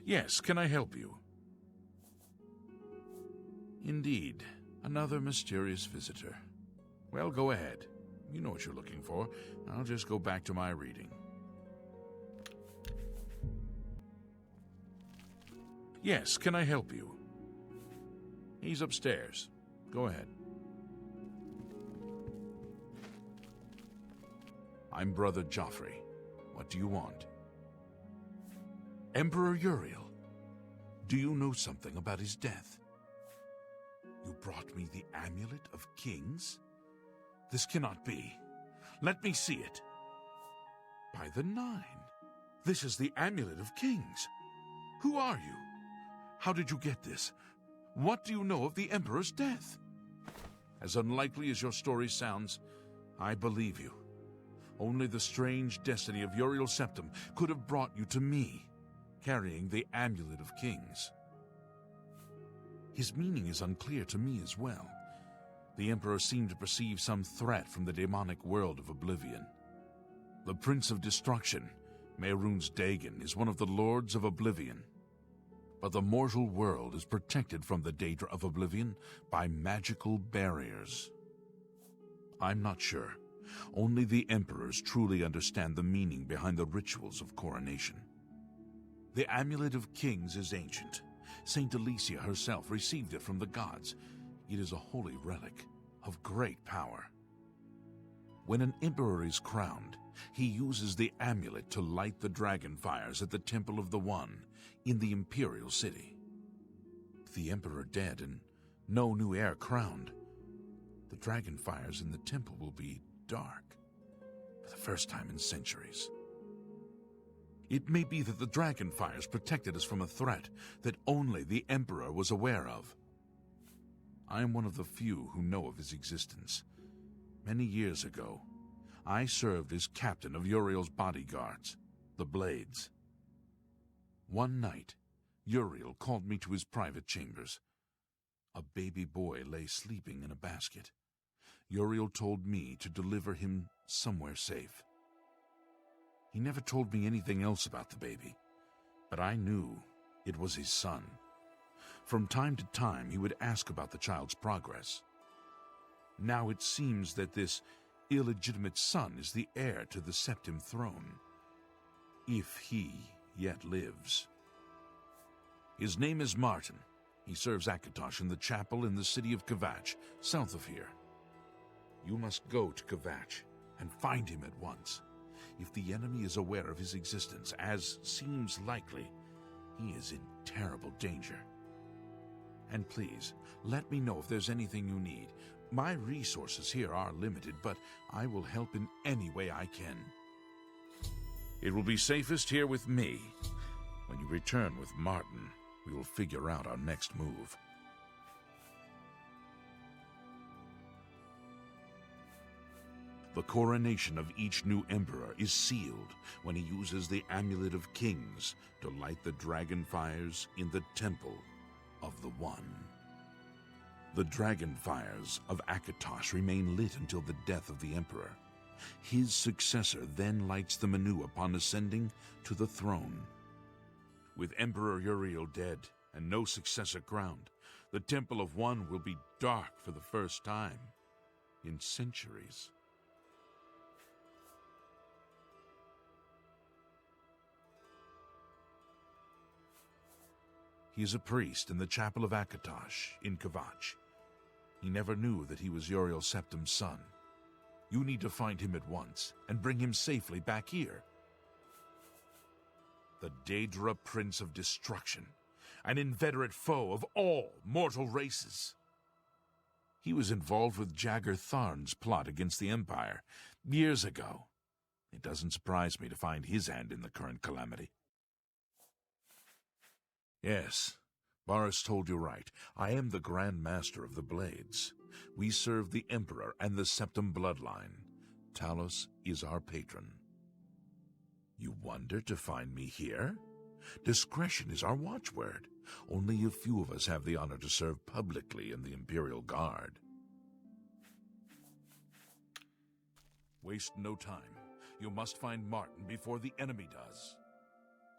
Yes, can I help you? Indeed, another mysterious visitor. Well, go ahead. You know what you're looking for. I'll just go back to my reading. Yes, can I help you? He's upstairs. Go ahead. I'm Brother Joffrey. What do you want? Emperor Uriel. Do you know something about his death? You brought me the Amulet of Kings? This cannot be. Let me see it. By the Nine. This is the Amulet of Kings. Who are you? How did you get this? What do you know of the Emperor's death? As unlikely as your story sounds, I believe you. Only the strange destiny of Uriel's septum could have brought you to me, carrying the Amulet of Kings. His meaning is unclear to me as well. The Emperor seemed to perceive some threat from the demonic world of Oblivion. The Prince of Destruction, Mehrunes Dagon, is one of the Lords of Oblivion. But the mortal world is protected from the Daedra of Oblivion by magical barriers. I'm not sure. Only the Emperors truly understand the meaning behind the rituals of coronation. The Amulet of Kings is ancient. Saint Alicia herself received it from the gods. It is a holy relic of great power. When an emperor is crowned, he uses the amulet to light the dragon fires at the Temple of the One in the imperial city. With the emperor dead and no new heir crowned, the dragon fires in the temple will be dark for the first time in centuries. It may be that the dragon fires protected us from a threat that only the emperor was aware of. I am one of the few who know of his existence. Many years ago, I served as captain of Uriel's bodyguards, the Blades. One night, Uriel called me to his private chambers. A baby boy lay sleeping in a basket. Uriel told me to deliver him somewhere safe. He never told me anything else about the baby, but I knew it was his son. From time to time, he would ask about the child's progress. Now it seems that this illegitimate son is the heir to the Septim throne, if he yet lives. His name is Martin. He serves Akatosh in the chapel in the city of Kvatch, south of here. You must go to Kvatch and find him at once. If the enemy is aware of his existence, as seems likely, he is in terrible danger. And please, let me know if there's anything you need. My resources here are limited, but I will help in any way I can. It will be safest here with me. When you return with Martin, we will figure out our next move. The coronation of each new emperor is sealed when he uses the Amulet of Kings to light the dragon fires in the Temple of the One. The dragon fires of Akatosh remain lit until the death of the emperor. His successor then lights them anew upon ascending to the throne. With Emperor Uriel dead and no successor crowned, the Temple of One will be dark for the first time in centuries. He is a priest in the chapel of Akatosh in Kvatch. He never knew that he was Uriel Septim's son. You need to find him at once and bring him safely back here. The Daedra Prince of Destruction, an inveterate foe of all mortal races. He was involved with Jagger Tharn's plot against the Empire years ago. It doesn't surprise me to find his hand in the current calamity. Yes, Boris told you right. I am the Grand Master of the Blades. We serve the Emperor and the Septim bloodline. Talos is our patron. You wonder to find me here? Discretion is our watchword. Only a few of us have the honor to serve publicly in the Imperial Guard. Waste no time. You must find Martin before the enemy does.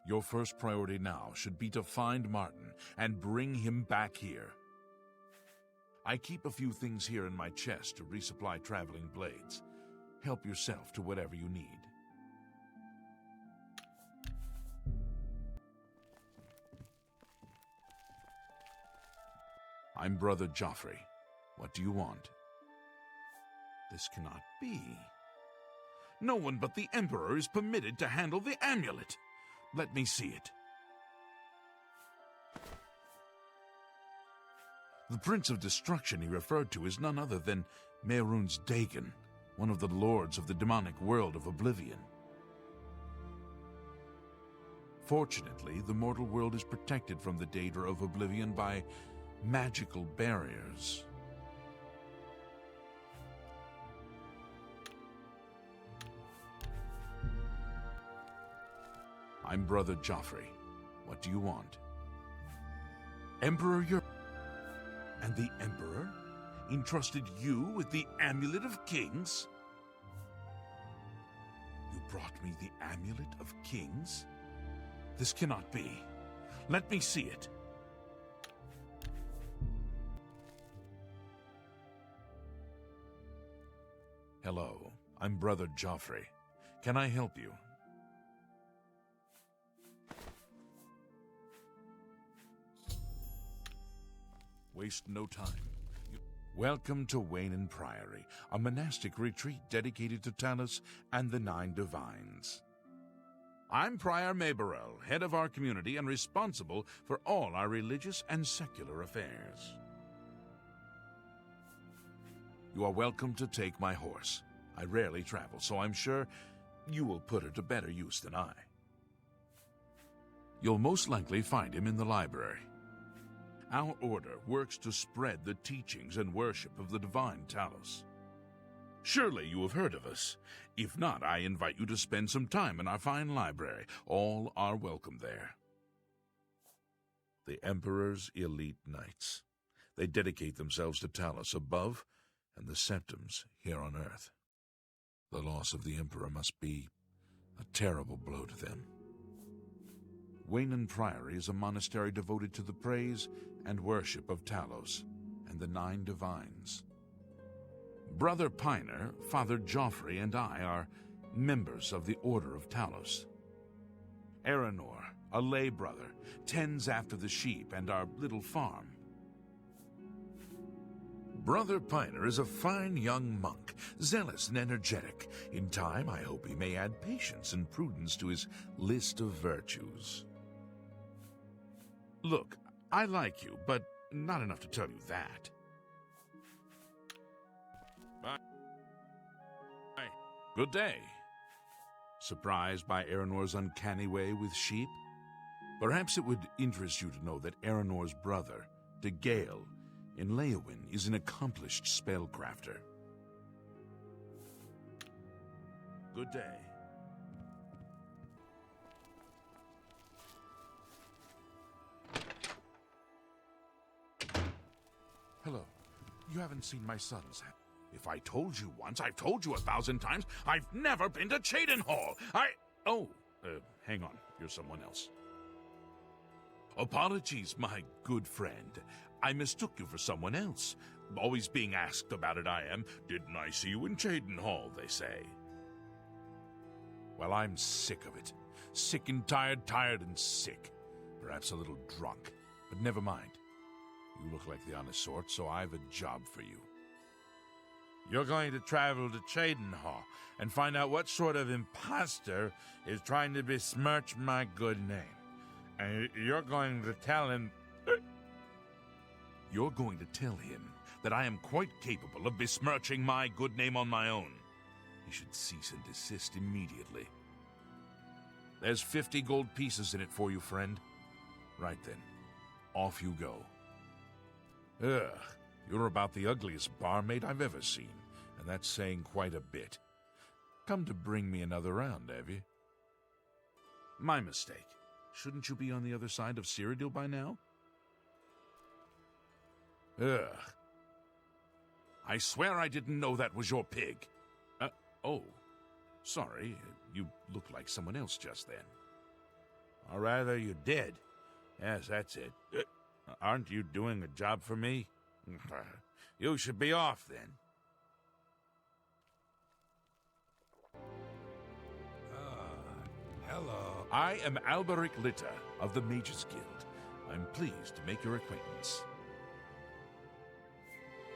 Your first priority now should be to find Martin and bring him back here. I keep a few things here in my chest to resupply traveling blades. Help yourself to whatever you need. I'm Brother Joffrey. What do you want? This cannot be. No one but the Emperor is permitted to handle the amulet. Let me see it. The Prince of Destruction he referred to is none other than Mehrunes Dagon, one of the lords of the demonic world of Oblivion. Fortunately, the mortal world is protected from the Daedra of Oblivion by magical barriers. I'm Brother Joffrey. What do you want? Emperor, And the Emperor entrusted you with the Amulet of Kings? You brought me the Amulet of Kings? This cannot be. Let me see it. Hello, I'm Brother Joffrey. Can I help you? Waste no time. Welcome to Wayne Priory, a monastic retreat dedicated to Talos and the Nine Divines. I'm Prior Maberel, head of our community and responsible for all our religious and secular affairs. You are welcome to take my horse. I rarely travel, so I'm sure you will put her to better use than I. You'll most likely find him in the library. Our order works to spread the teachings and worship of the divine Talos. Surely you have heard of us. If not, I invite you to spend some time in our fine library. All are welcome there. The Emperor's elite knights. They dedicate themselves to Talos above and the Septums here on Earth. The loss of the Emperor must be a terrible blow to them. Wayne Priory is a monastery devoted to the praise and worship of Talos and the Nine Divines. Brother Piner, Father Joffrey, and I are members of the Order of Talos. Eronor, a lay brother, tends after the sheep and our little farm. Brother Piner is a fine young monk, zealous and energetic. In time, I hope he may add patience and prudence to his list of virtues. Look, I like you, but not enough to tell you that. Bye. Good day. Surprised by Eronor's uncanny way with sheep? Perhaps it would interest you to know that Eronor's brother, Dagail, in Leowyn, is an accomplished spellcrafter. Good day. Hello. You haven't seen my sons. If I told you once, I've told you 1,000 times, I've never been to Cheydinhal. Hang on. You're someone else. Apologies, my good friend. I mistook you for someone else. Always being asked about it I am. Didn't I see you in Cheydinhal, they say. Well, I'm sick of it. Sick and tired and sick. Perhaps a little drunk. But never mind. You look like the honest sort, so I've a job for you. You're going to travel to Cheydinhal and find out what sort of imposter is trying to besmirch my good name. And you're going to tell him... You're going to tell him that I am quite capable of besmirching my good name on my own. He should cease and desist immediately. There's 50 gold pieces in it for you, friend. Right then, off you go. Ugh, you're about the ugliest barmaid I've ever seen, and that's saying quite a bit. Come to bring me another round, have you? My mistake. Shouldn't you be on the other side of Cyrodiil by now? Ugh. I swear I didn't know that was your pig. Oh. Sorry, you looked like someone else just then. Or rather, you're dead. Yes, that's it. Aren't you doing a job for me? You should be off, then. Hello. I am Alberic Litta of the Mages Guild. I'm pleased to make your acquaintance.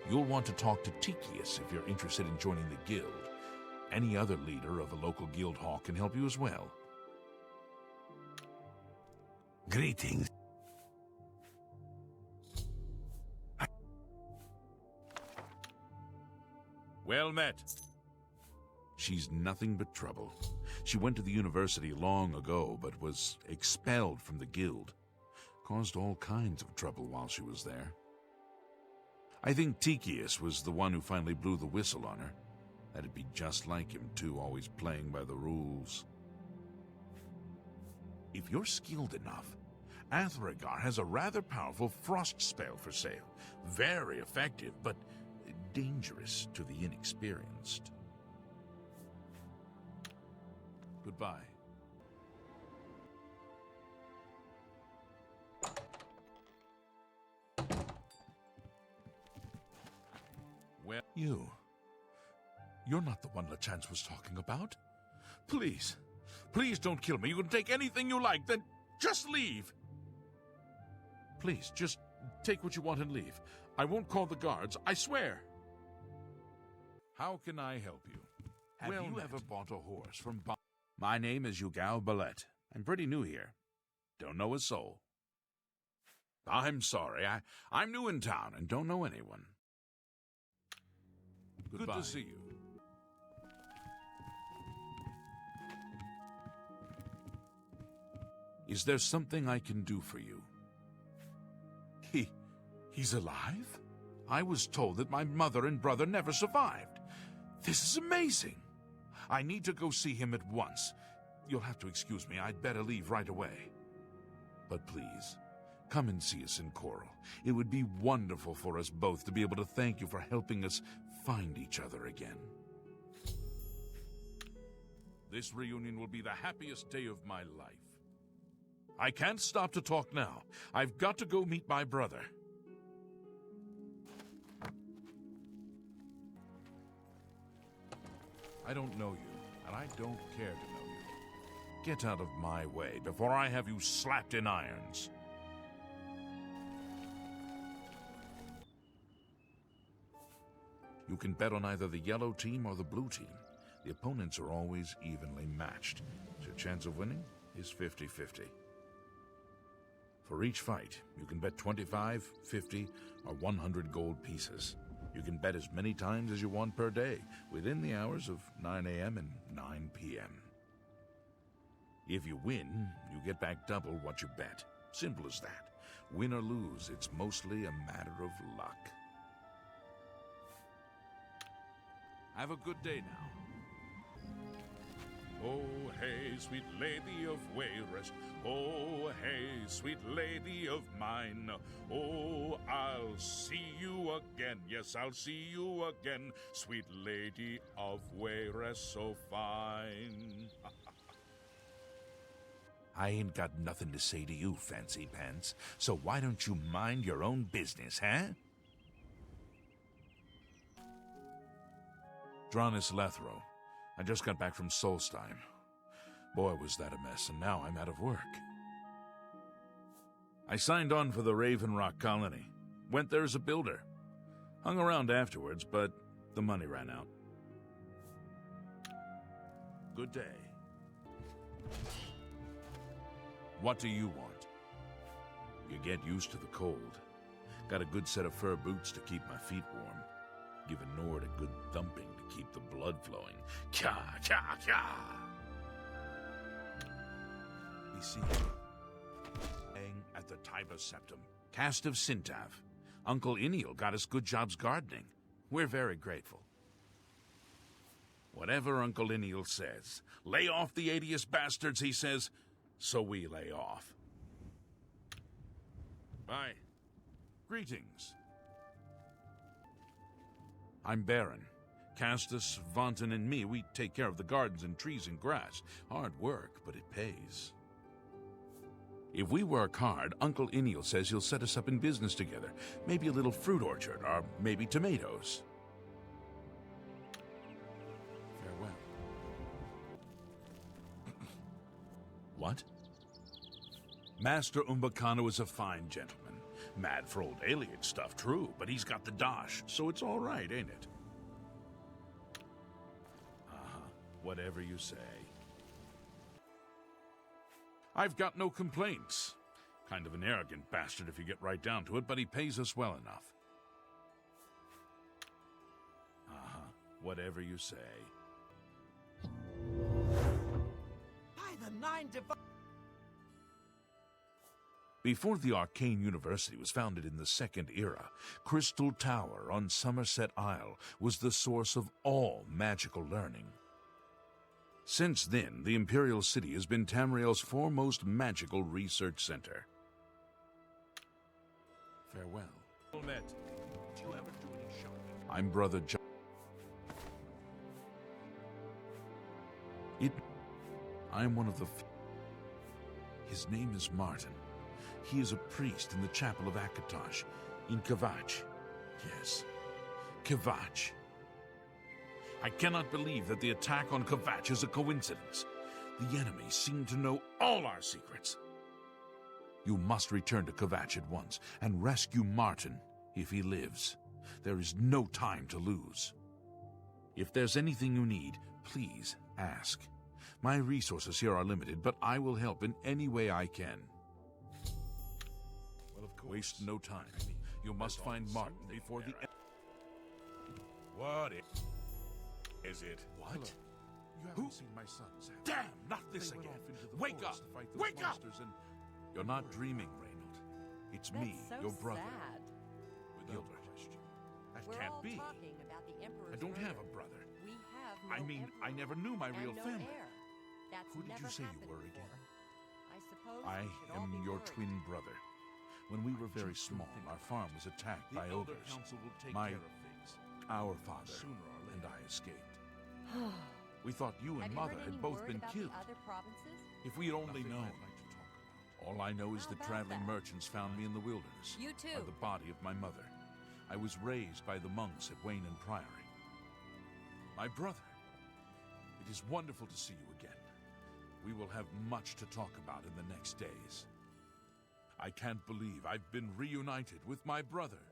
You'll want to talk to Tychius if you're interested in joining the guild. Any other leader of a local guild hall can help you as well. Greetings. Well met. She's nothing but trouble. She went to the university long ago, but was expelled from the guild. Caused all kinds of trouble while she was there. I think Tychius was the one who finally blew the whistle on her. That'd be just like him, too, always playing by the rules. If you're skilled enough, Athregar has a rather powerful frost spell for sale. Very effective, but dangerous to the inexperienced. Goodbye. Well, you're not the one LeChance was talking about. Please, please don't kill me. You can take anything you like, then just leave. Please, just take what you want and leave. I won't call the guards, I swear. How can I help you? Have you ever bought a horse from... My name is Ugal Ballet. I'm pretty new here. Don't know a soul. I'm sorry. I'm new in town and don't know anyone. Goodbye. Good to see you. Is there something I can do for you? He's alive? I was told that my mother and brother never survived. This is amazing. I need to go see him at once. You'll have to excuse me. I'd better leave right away. But please, come and see us in Coral. It would be wonderful for us both to be able to thank you for helping us find each other again. This reunion will be the happiest day of my life. I can't stop to talk now. I've got to go meet my brother. I don't know you, and I don't care to know you. Get out of my way before I have you slapped in irons. You can bet on either the yellow team or the blue team. The opponents are always evenly matched, so your chance of winning is 50-50. For each fight, you can bet 25, 50, or 100 gold pieces. You can bet as many times as you want per day, within the hours of 9 a.m. and 9 p.m. If you win, you get back double what you bet. Simple as that. Win or lose, it's mostly a matter of luck. Have a good day now. Oh, hey, sweet lady of Wayrest. Oh, hey, sweet lady of mine. Oh, I'll see you again. Yes, I'll see you again. Sweet lady of Wayrest, so fine. I ain't got nothing to say to you, fancy pants. So why don't you mind your own business, huh? Dranis Lethro. I just got back from Solstheim. Boy, was that a mess, and now I'm out of work. I signed on for the Raven Rock colony. Went there as a builder. Hung around afterwards, but the money ran out. Good day. What do you want? You get used to the cold. Got a good set of fur boots to keep my feet warm. Give Nord a good thumping to keep the blood flowing. Kya, kya, kya! We see you. Staying at the Tiber Septum, cast of Sintav. Uncle Iniel got us good jobs gardening. We're very grateful. Whatever Uncle Iniel says, lay off the Adius bastards, he says, so we lay off. Bye. Greetings. I'm Baron. Castus, Vonton, and me, we take care of the gardens and trees and grass. Hard work, but it pays. If we work hard, Uncle Iniel says he'll set us up in business together. Maybe a little fruit orchard, or maybe tomatoes. Farewell. What? Master Umbacano is a fine gentleman. Mad for old alien stuff, true, but he's got the dosh, so it's all right, ain't it? Whatever you say. I've got no complaints. Kind of an arrogant bastard if you get right down to it, but he pays us well enough. Whatever you say. By the nine divine... Before the Arcane University was founded in the Second Era, Crystal Tower on Somerset Isle was the source of all magical learning. Since then, the Imperial City has been Tamriel's foremost magical research center. Farewell. Met. Did you ever do any shopping? I'm Brother John. I'm one of the... His name is Martin. He is a priest in the chapel of Akatosh, in Kvatch. Yes, Kvatch. I cannot believe that the attack on Kvatch is a coincidence. The enemy seem to know all our secrets. You must return to Kvatch at once and rescue Martin if he lives. There is no time to lose. If there's anything you need, please ask. My resources here are limited, but I will help in any way I can. Well, of course. Waste no time. You must find Martin before the end. What is it? What? Hello. You haven't seen my sons. Damn, not this again. Wake up! Wake up! And... You're not dreaming, Reynold. It's That's me, so your brother. Sad. Gilbert. That We're can't all be. talking about the Emperor's I don't have murder. a brother. We have no I mean, emperor I never knew my and real no family. heir. That's Who did you never say you happened were before. again? I suppose I we should all am be your worried. twin brother. When we were very small, our farm was attacked by ogres. Our father and I escaped. We thought you and Have you Mother heard had any both word been about killed. the other provinces? If we had only known. All I know is How the about traveling that? merchants found me in the wilderness. You too. By the body of my mother. I was raised by the monks at Wayne and Priory. My brother, it is wonderful to see you again. We will have much to talk about in the next days. I can't believe I've been reunited with my brother.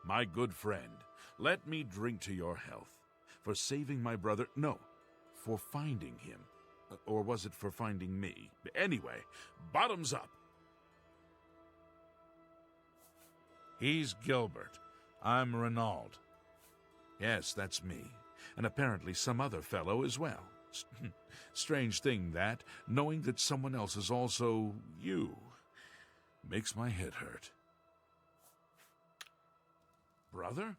My good friend, let me drink to your health. For saving my brother, no, for finding him. Or was it for finding me? Anyway, bottoms up. He's Gilbert. I'm Renaud. Yes, that's me. And apparently some other fellow as well. Strange thing that, knowing that someone else is also you, makes my head hurt. Brother?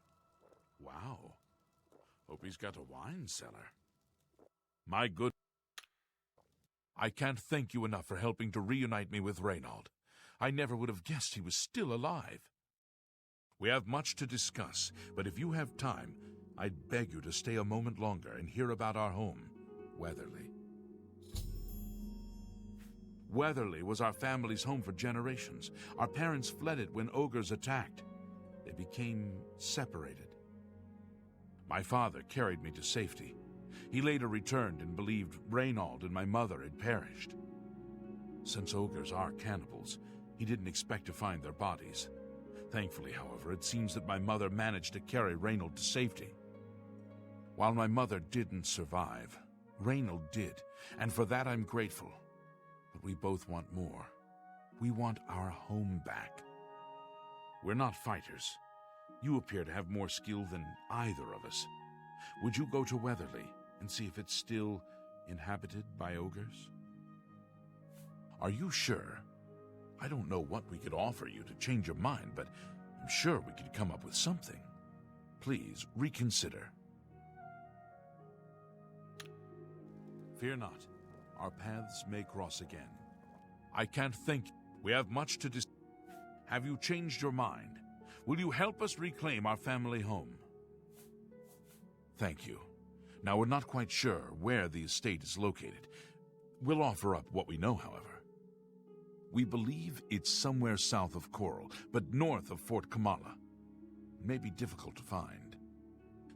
Wow. Hope he's got a wine cellar. My good... I can't thank you enough for helping to reunite me with Reynold. I never would have guessed he was still alive. We have much to discuss, but if you have time, I'd beg you to stay a moment longer and hear about our home, Weatherly. Weatherly was our family's home for generations. Our parents fled it when ogres attacked. They became separated. My father carried me to safety. He later returned and believed Reynold and my mother had perished. Since ogres are cannibals, he didn't expect to find their bodies. Thankfully, however, it seems that my mother managed to carry Reynold to safety. While my mother didn't survive, Reynold did, and for that I'm grateful. But we both want more. We want our home back. We're not fighters. You appear to have more skill than either of us. Would you go to Weatherly and see if it's still inhabited by ogres? Are you sure? I don't know what we could offer you to change your mind, but I'm sure we could come up with something. Please reconsider. Fear not. Our paths may cross again. I can't think. We have much to discuss. Have you changed your mind? Will you help us reclaim our family home? Thank you. Now, we're not quite sure where the estate is located. We'll offer up what we know, however. We believe it's somewhere south of Coral, but north of Fort Kamala. It may be difficult to find.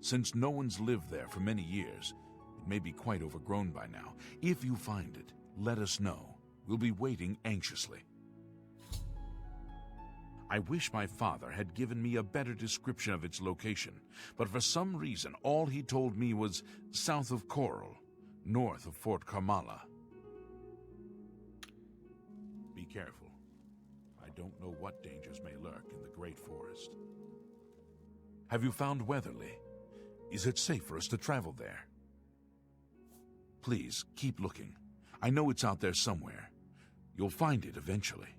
Since no one's lived there for many years, it may be quite overgrown by now. If you find it, let us know. We'll be waiting anxiously. I wish my father had given me a better description of its location, but for some reason all he told me was south of Coral, north of Fort Kamala. Be careful. I don't know what dangers may lurk in the Great Forest. Have you found Weatherly? Is it safe for us to travel there? Please, keep looking. I know it's out there somewhere. You'll find it eventually.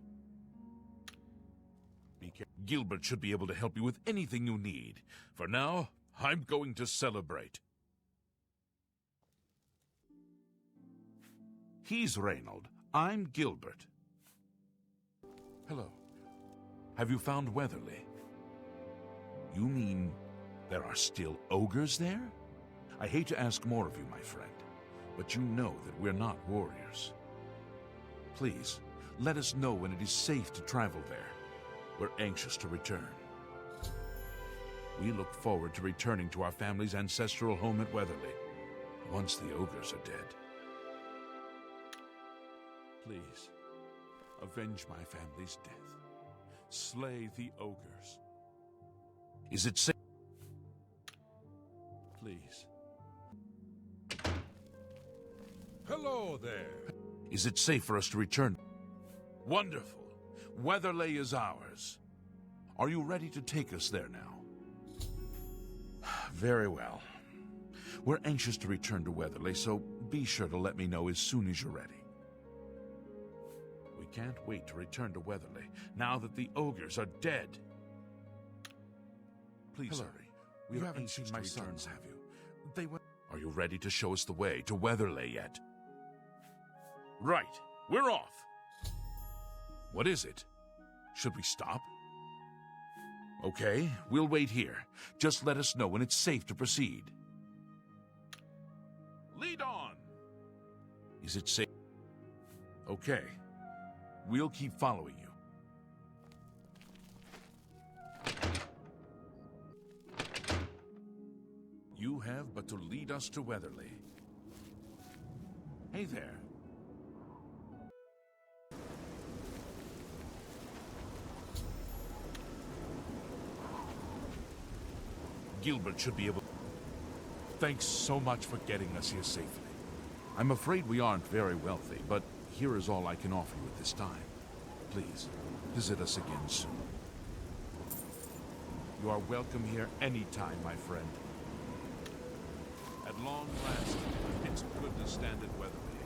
Be careful. Gilbert should be able to help you with anything you need. For now, I'm going to celebrate. He's Reynold. I'm Gilbert. Hello. Have you found Weatherly? You mean there are still ogres there? I hate to ask more of you, my friend, but you know that we're not warriors. Please, let us know when it is safe to travel there. We're anxious to return. We look forward to returning to our family's ancestral home at Weatherly, once the ogres are dead. Please, avenge my family's death. Slay the ogres. Is it safe? Please. Hello there. Is it safe for us to return? Wonderful. Weatherly is ours. Are you ready to take us there now? Very well. We're anxious to return to Weatherly, so be sure to let me know as soon as you're ready. We can't wait to return to Weatherly, now that the ogres are dead. Please hurry. We haven't seen my sons, have you? They were... Are you ready to show us the way to Weatherly yet? Right. We're off. What is it? Should we stop? Okay, we'll wait here. Just let us know when it's safe to proceed. Lead on! Is it safe? Okay. We'll keep following you. You have but to lead us to Weatherly. Hey there. Gilbert should be able... Thanks so much for getting us here safely. I'm afraid we aren't very wealthy, but here is all I can offer you at this time. Please, visit us again soon. You are welcome here anytime, my friend. At long last, it's good to stand at Weatherly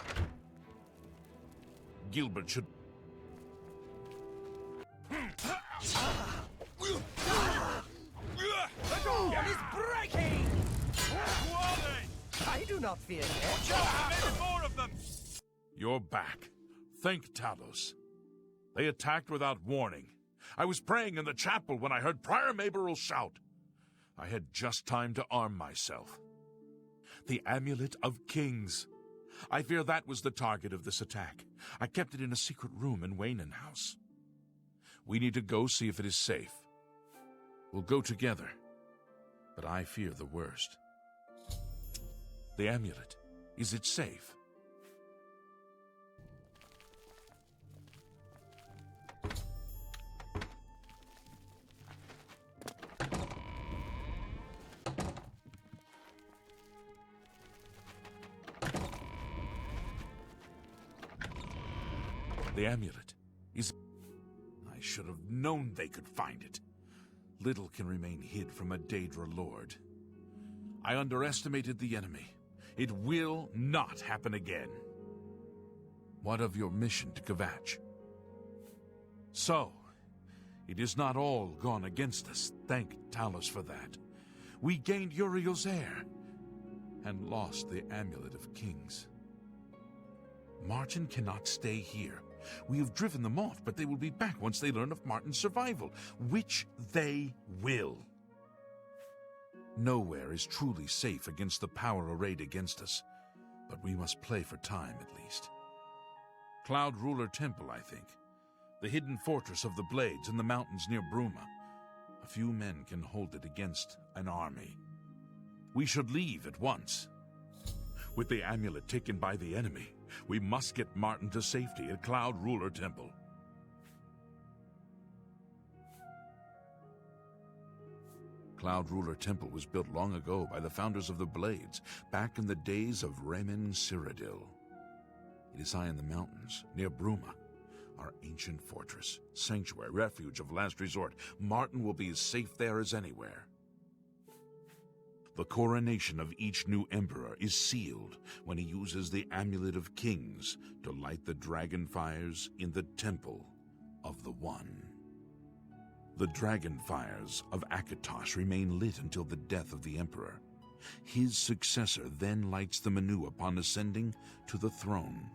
again. Gilbert should... The dawn is breaking! Who are they? I do not fear death. Many more of them! You're back. Thank Talos. They attacked without warning. I was praying in the chapel when I heard Prior Maberel shout. I had just time to arm myself. The Amulet of Kings. I fear that was the target of this attack. I kept it in a secret room in Waynan House. We need to go see if it is safe. We'll go together, but I fear the worst. The amulet, is it safe? The amulet is... I should have known they could find it. Little can remain hid from a Daedra lord. I underestimated the enemy. It will not happen again. What of your mission to Kvatch? So, it is not all gone against us. Thank Talos for that. We gained Uriel's heir and lost the Amulet of Kings. Martin cannot stay here. We have driven them off, but they will be back once they learn of Martin's survival, which they will. Nowhere is truly safe against the power arrayed against us. But we must play for time, at least. Cloud Ruler Temple, I think. The hidden fortress of the Blades in the mountains near Bruma. A few men can hold it against an army. We should leave at once. With the amulet taken by the enemy, we must get Martin to safety at Cloud Ruler Temple. Cloud Ruler Temple was built long ago by the founders of the Blades, back in the days of Raminus. It is high in the mountains, near Bruma, our ancient fortress, sanctuary, refuge of last resort. Martin will be as safe there as anywhere. The coronation of each new emperor is sealed when he uses the Amulet of Kings to light the dragon fires in the Temple of the One. The dragon fires of Akatosh remain lit until the death of the emperor. His successor then lights them anew upon ascending to the throne.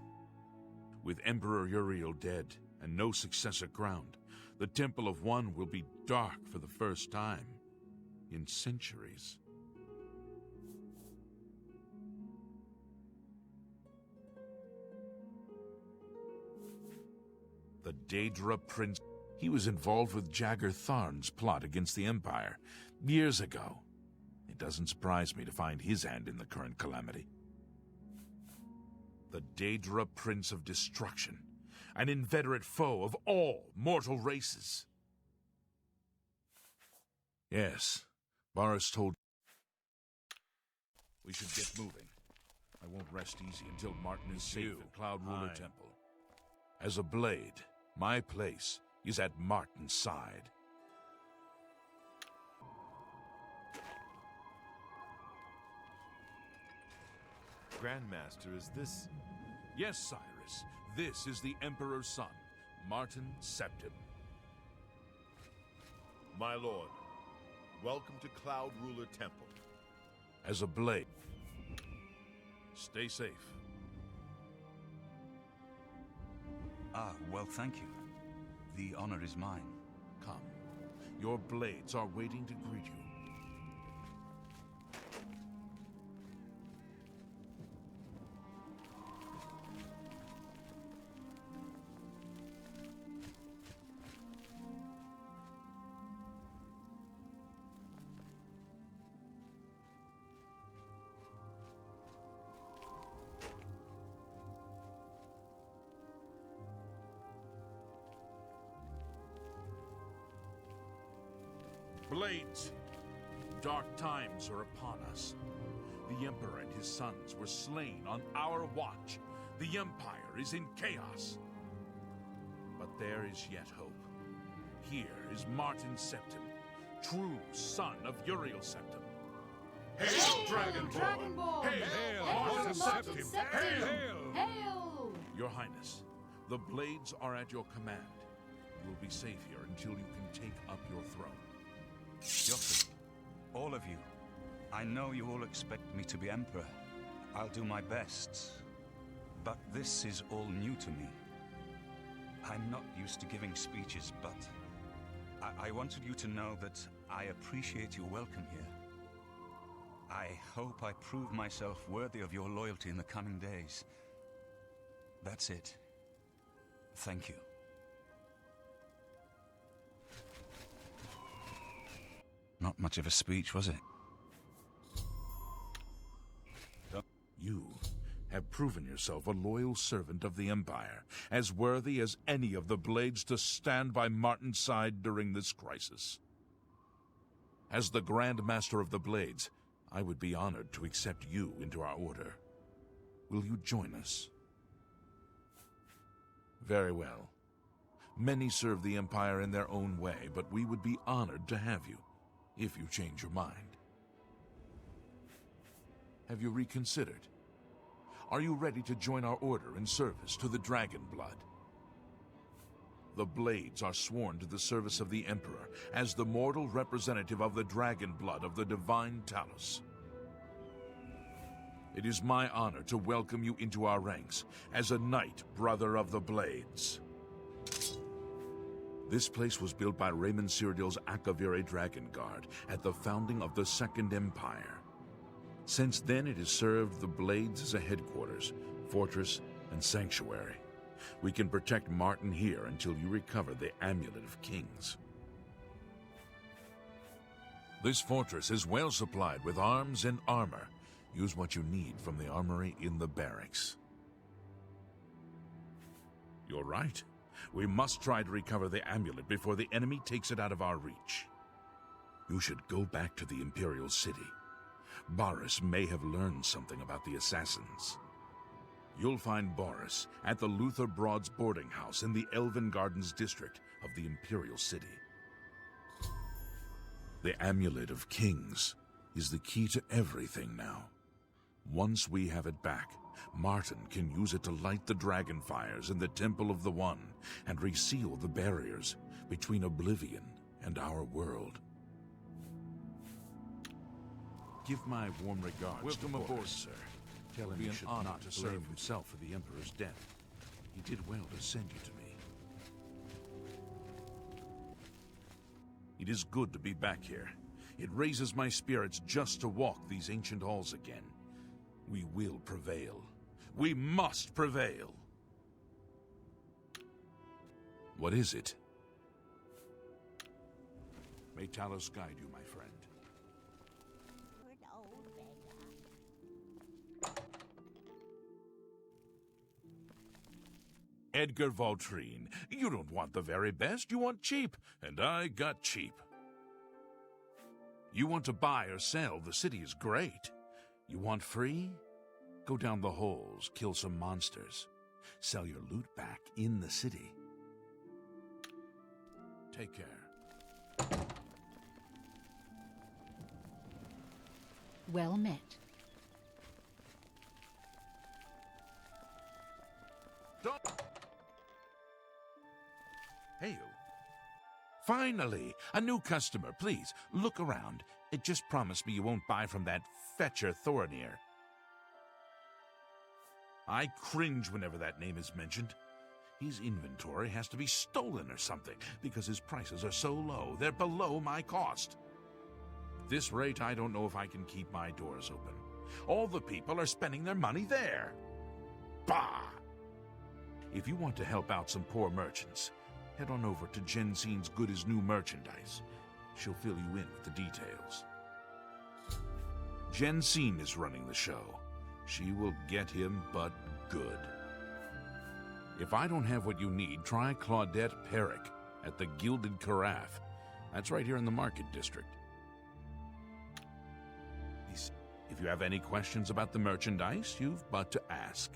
With Emperor Uriel dead and no successor crowned, the Temple of One will be dark for the first time in centuries. The Daedra Prince. He was involved with Jagger Tharn's plot against the Empire years ago. It doesn't surprise me to find his hand in the current calamity. The Daedra Prince of Destruction, an inveterate foe of all mortal races. Yes, Boris told we should get moving. I won't rest easy until Martin is safe at Cloud Ruler Temple. As a blade, my place is at Martin's side. Grandmaster, is this... Yes, Cyrus. This is the Emperor's son, Martin Septim. My lord, welcome to Cloud Ruler Temple. As a blade, stay safe. Ah, well, thank you. The honor is mine. Come. Your blades are waiting to greet you. Blades, dark times are upon us. The Emperor and his sons were slain on our watch. The Empire is in chaos. But there is yet hope. Here is Martin Septim, true son of Uriel Septim. Hail, Dragonborn! Hail, Martin Septim! Hail! Hail! Your Highness, the Blades are at your command. You will be safe here until you can take up your throne. Joffrey, all of you, I know you all expect me to be Emperor. I'll do my best. But this is all new to me. I'm not used to giving speeches, but I wanted you to know that I appreciate your welcome here. I hope I prove myself worthy of your loyalty in the coming days. That's it. Thank you. Not much of a speech, was it? You have proven yourself a loyal servant of the Empire, as worthy as any of the Blades to stand by Martin's side during this crisis. As the Grand Master of the Blades, I would be honored to accept you into our order. Will you join us? Very well. Many serve the Empire in their own way, but we would be honored to have you, if you change your mind. Have you reconsidered? Are you ready to join our order in service to the Dragon Blood? The Blades are sworn to the service of the Emperor as the mortal representative of the Dragon Blood of the Divine Talos. It is my honor to welcome you into our ranks as a Knight Brother of the Blades. This place was built by Ramin Cyrodiil's Akaviri Dragon Guard at the founding of the Second Empire. Since then, it has served the Blades as a headquarters, fortress, and sanctuary. We can protect Martin here until you recover the Amulet of Kings. This fortress is well supplied with arms and armor. Use what you need from the armory in the barracks. You're right. We must try to recover the amulet before the enemy takes it out of our reach. You should go back to the Imperial City. Boris may have learned something about the assassins. You'll find Boris at the Luther Broad's boarding house in the Elven Gardens district of the Imperial City. The Amulet of Kings is the key to everything now. Once we have it back, Martin can use it to light the dragon fires in the Temple of the One and reseal the barriers between Oblivion and our world. Give my warm regards Welcome to aboard, Boris, sir. Tell him It'll be he an should honor not to blame serve himself for the Emperor's death. He did well to send you to me. It is good to be back here. It raises my spirits just to walk these ancient halls again. We will prevail. We must prevail. What is it? May Talos guide you, my friend. Edgar Valtrine, you don't want the very best, you want cheap, and I got cheap. You want to buy or sell, the city is great. You want free? Go down the holes, kill some monsters. Sell your loot back in the city. Take care. Well met. Don't. Hey, you. Finally, a new customer. Please, look around. Just promise me you won't buy from that fetcher Thorinir. I cringe whenever that name is mentioned. His inventory has to be stolen or something, because his prices are so low, they're below my cost. At this rate, I don't know if I can keep my doors open. All the people are spending their money there. Bah! If you want to help out some poor merchants, head on over to Jensine's Good as New merchandise. She'll fill you in with the details. Jensine is running the show. She will get him, but good. If I don't have what you need, try Claudette Perrick at the Gilded Carafe. That's right here in the Market District. If you have any questions about the merchandise, you've but to ask.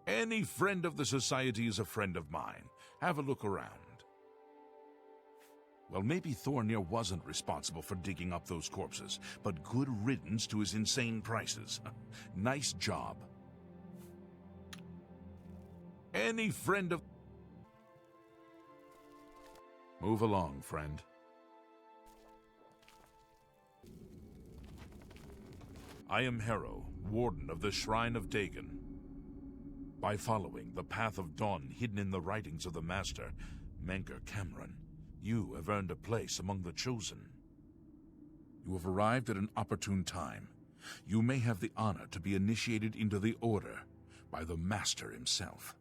Any friend of the Society is a friend of mine. Have a look around. Well, maybe Thorinir wasn't responsible for digging up those corpses, but good riddance to his insane prices. Nice job. Any friend of... Move along, friend. I am Harrow, Warden of the Shrine of Dagon. By following the path of dawn hidden in the writings of the Master, Menker Cameron, you have earned a place among the Chosen. You have arrived at an opportune time. You may have the honor to be initiated into the Order by the Master himself.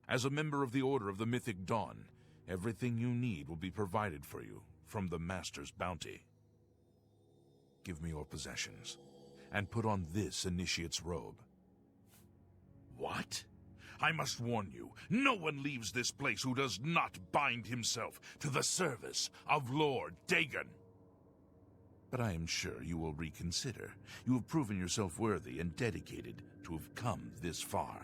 As a member of the Order of the Mythic Dawn, everything you need will be provided for you from the Master's bounty. Give me your possessions, and put on this initiate's robe. What? I must warn you, no one leaves this place who does not bind himself to the service of Lord Dagon. But I am sure you will reconsider. You have proven yourself worthy and dedicated to have come this far.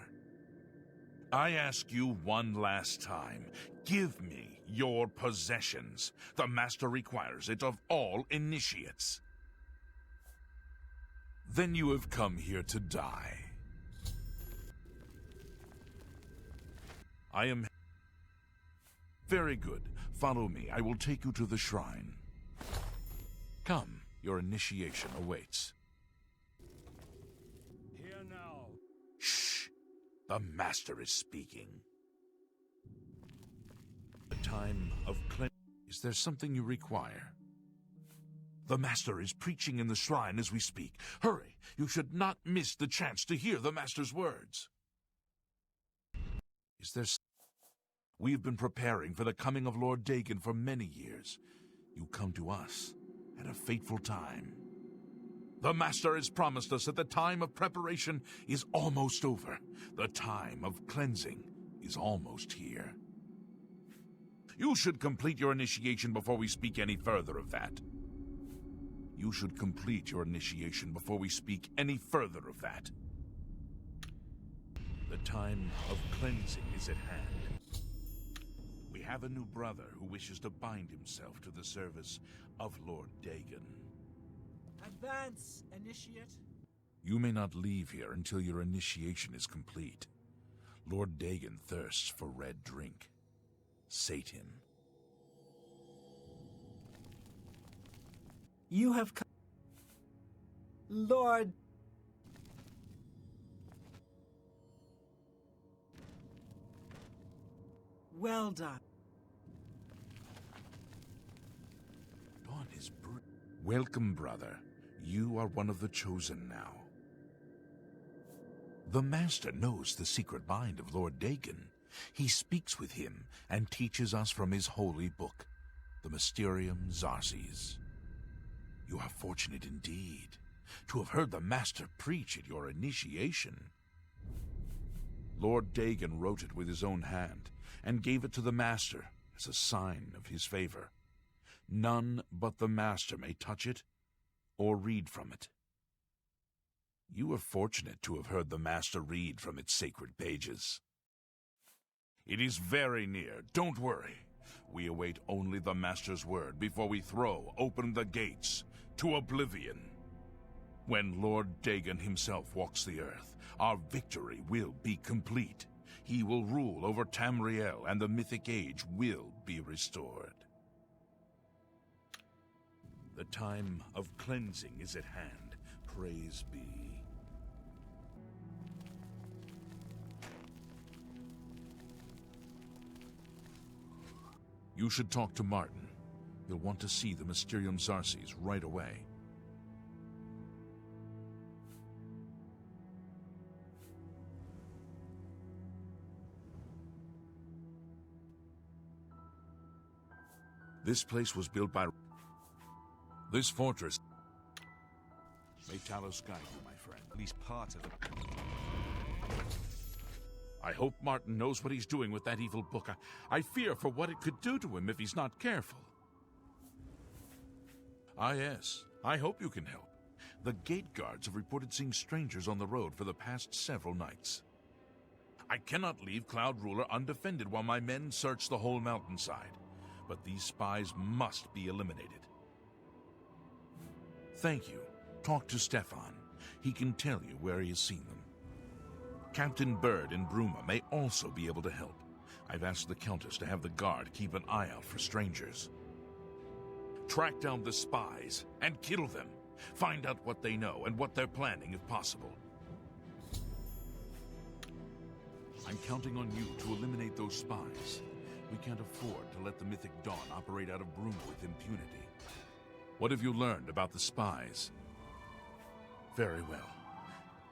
I ask you one last time, give me your possessions. The Master requires it of all initiates. Then you have come here to die. I am... Very good. Follow me. I will take you to the shrine. Come, your initiation awaits. Here now. Shh! The Master is speaking. The time of cleansing. Is there something you require? The Master is preaching in the shrine as we speak. Hurry! You should not miss the chance to hear the Master's words. Is there... We have been preparing for the coming of Lord Dagon for many years. You come to us at a fateful time. The Master has promised us that the time of preparation is almost over. The time of cleansing is almost here. You should complete your initiation before we speak any further of that. You should complete your initiation before we speak any further of that. The time of cleansing is at hand. We have a new brother who wishes to bind himself to the service of Lord Dagon. Advance, initiate. You may not leave here until your initiation is complete. Lord Dagon thirsts for red drink. Sate him. You have come. Lord. Well done. Dawn is Welcome, brother. You are one of the chosen now. The Master knows the secret mind of Lord Dagon. He speaks with him and teaches us from his holy book, the Mysterium Zarces. You are fortunate indeed to have heard the Master preach at your initiation. Lord Dagon wrote it with his own hand and gave it to the Master as a sign of his favor. None but the Master may touch it or read from it. You are fortunate to have heard the Master read from its sacred pages. It is very near, don't worry. We await only the Master's word before we throw open the gates to Oblivion. When Lord Dagon himself walks the earth, our victory will be complete. He will rule over Tamriel, and the Mythic Age will be restored. The time of cleansing is at hand. Praise be. You should talk to Martin. You'll want to see the Mysterium Zarces right away. This place was built by... This fortress... May Talos guide you, my friend. At least part of it. I hope Martin knows what he's doing with that evil book. I fear for what it could do to him if he's not careful. Ah, yes. I hope you can help. The gate guards have reported seeing strangers on the road for the past several nights. I cannot leave Cloud Ruler undefended while my men search the whole mountainside. But these spies must be eliminated. Thank you. Talk to Stefan. He can tell you where he has seen them. Captain Bird in Bruma may also be able to help. I've asked the Countess to have the guard keep an eye out for strangers. Track down the spies and kill them. Find out what they know and what they're planning if possible. I'm counting on you to eliminate those spies. We can't afford to let the Mythic Dawn operate out of Bruma with impunity. What have you learned about the spies? Very well.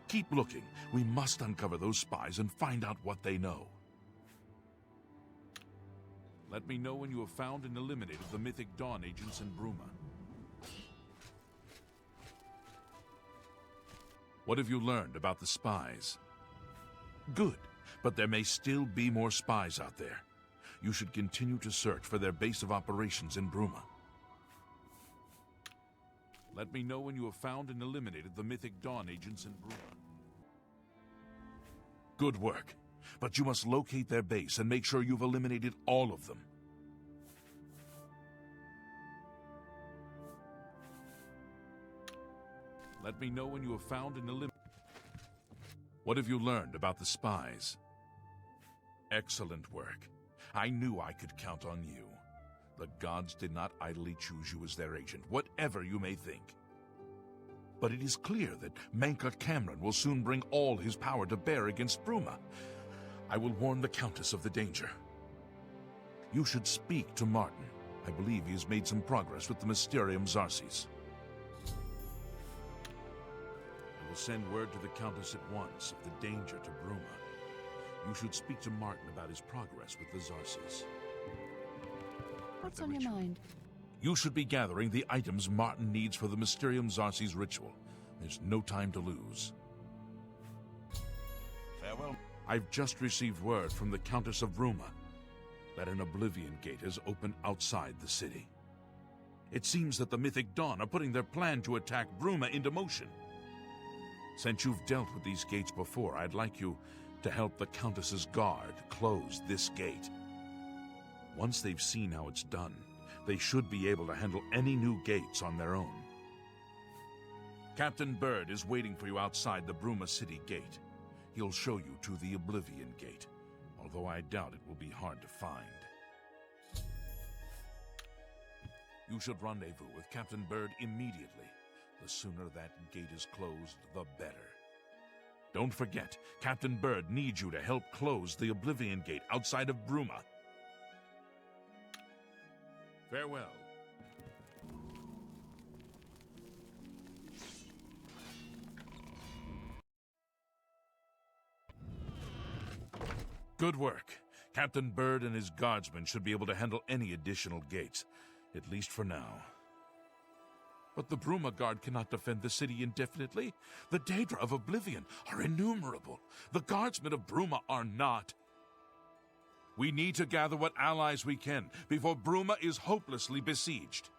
Keep looking. We must uncover those spies and find out what they know. Let me know when you have found and eliminated the Mythic Dawn agents in Bruma. What have you learned about the spies? Good, but there may still be more spies out there. You should continue to search for their base of operations in Bruma. Let me know when you have found and eliminated the Mythic Dawn agents in Bruma. Good work, but you must locate their base and make sure you've eliminated all of them. Let me know when you have found and eliminated... What have you learned about the spies? Excellent work. I knew I could count on you. The gods did not idly choose you as their agent, whatever you may think. But it is clear that Manka Cameron will soon bring all his power to bear against Bruma. I will warn the Countess of the danger. You should speak to Martin. I believe he has made some progress with the Mysterium Zarces. will send word to the Countess at once of the danger to Bruma. You should speak to Martin about his progress with the Zarces. What's on your mind? You should be gathering the items Martin needs for the Mysterium Zarces ritual. There's no time to lose. Farewell. I've just received word from the Countess of Bruma that an Oblivion gate has opened outside the city. It seems that the Mythic Dawn are putting their plan to attack Bruma into motion. Since you've dealt with these gates before, I'd like you to help the Countess's guard close this gate. Once they've seen how it's done, they should be able to handle any new gates on their own. Captain Bird is waiting for you outside the Bruma City gate. He'll show you to the Oblivion gate, although I doubt it will be hard to find. You should rendezvous with Captain Bird immediately. The sooner that gate is closed, the better. Don't forget, Captain Bird needs you to help close the Oblivion gate outside of Bruma. Farewell. Good work. Captain Bird and his guardsmen should be able to handle any additional gates, at least for now. But the Bruma Guard cannot defend the city indefinitely. The Daedra of Oblivion are innumerable. The guardsmen of Bruma are not. We need to gather what allies we can before Bruma is hopelessly besieged.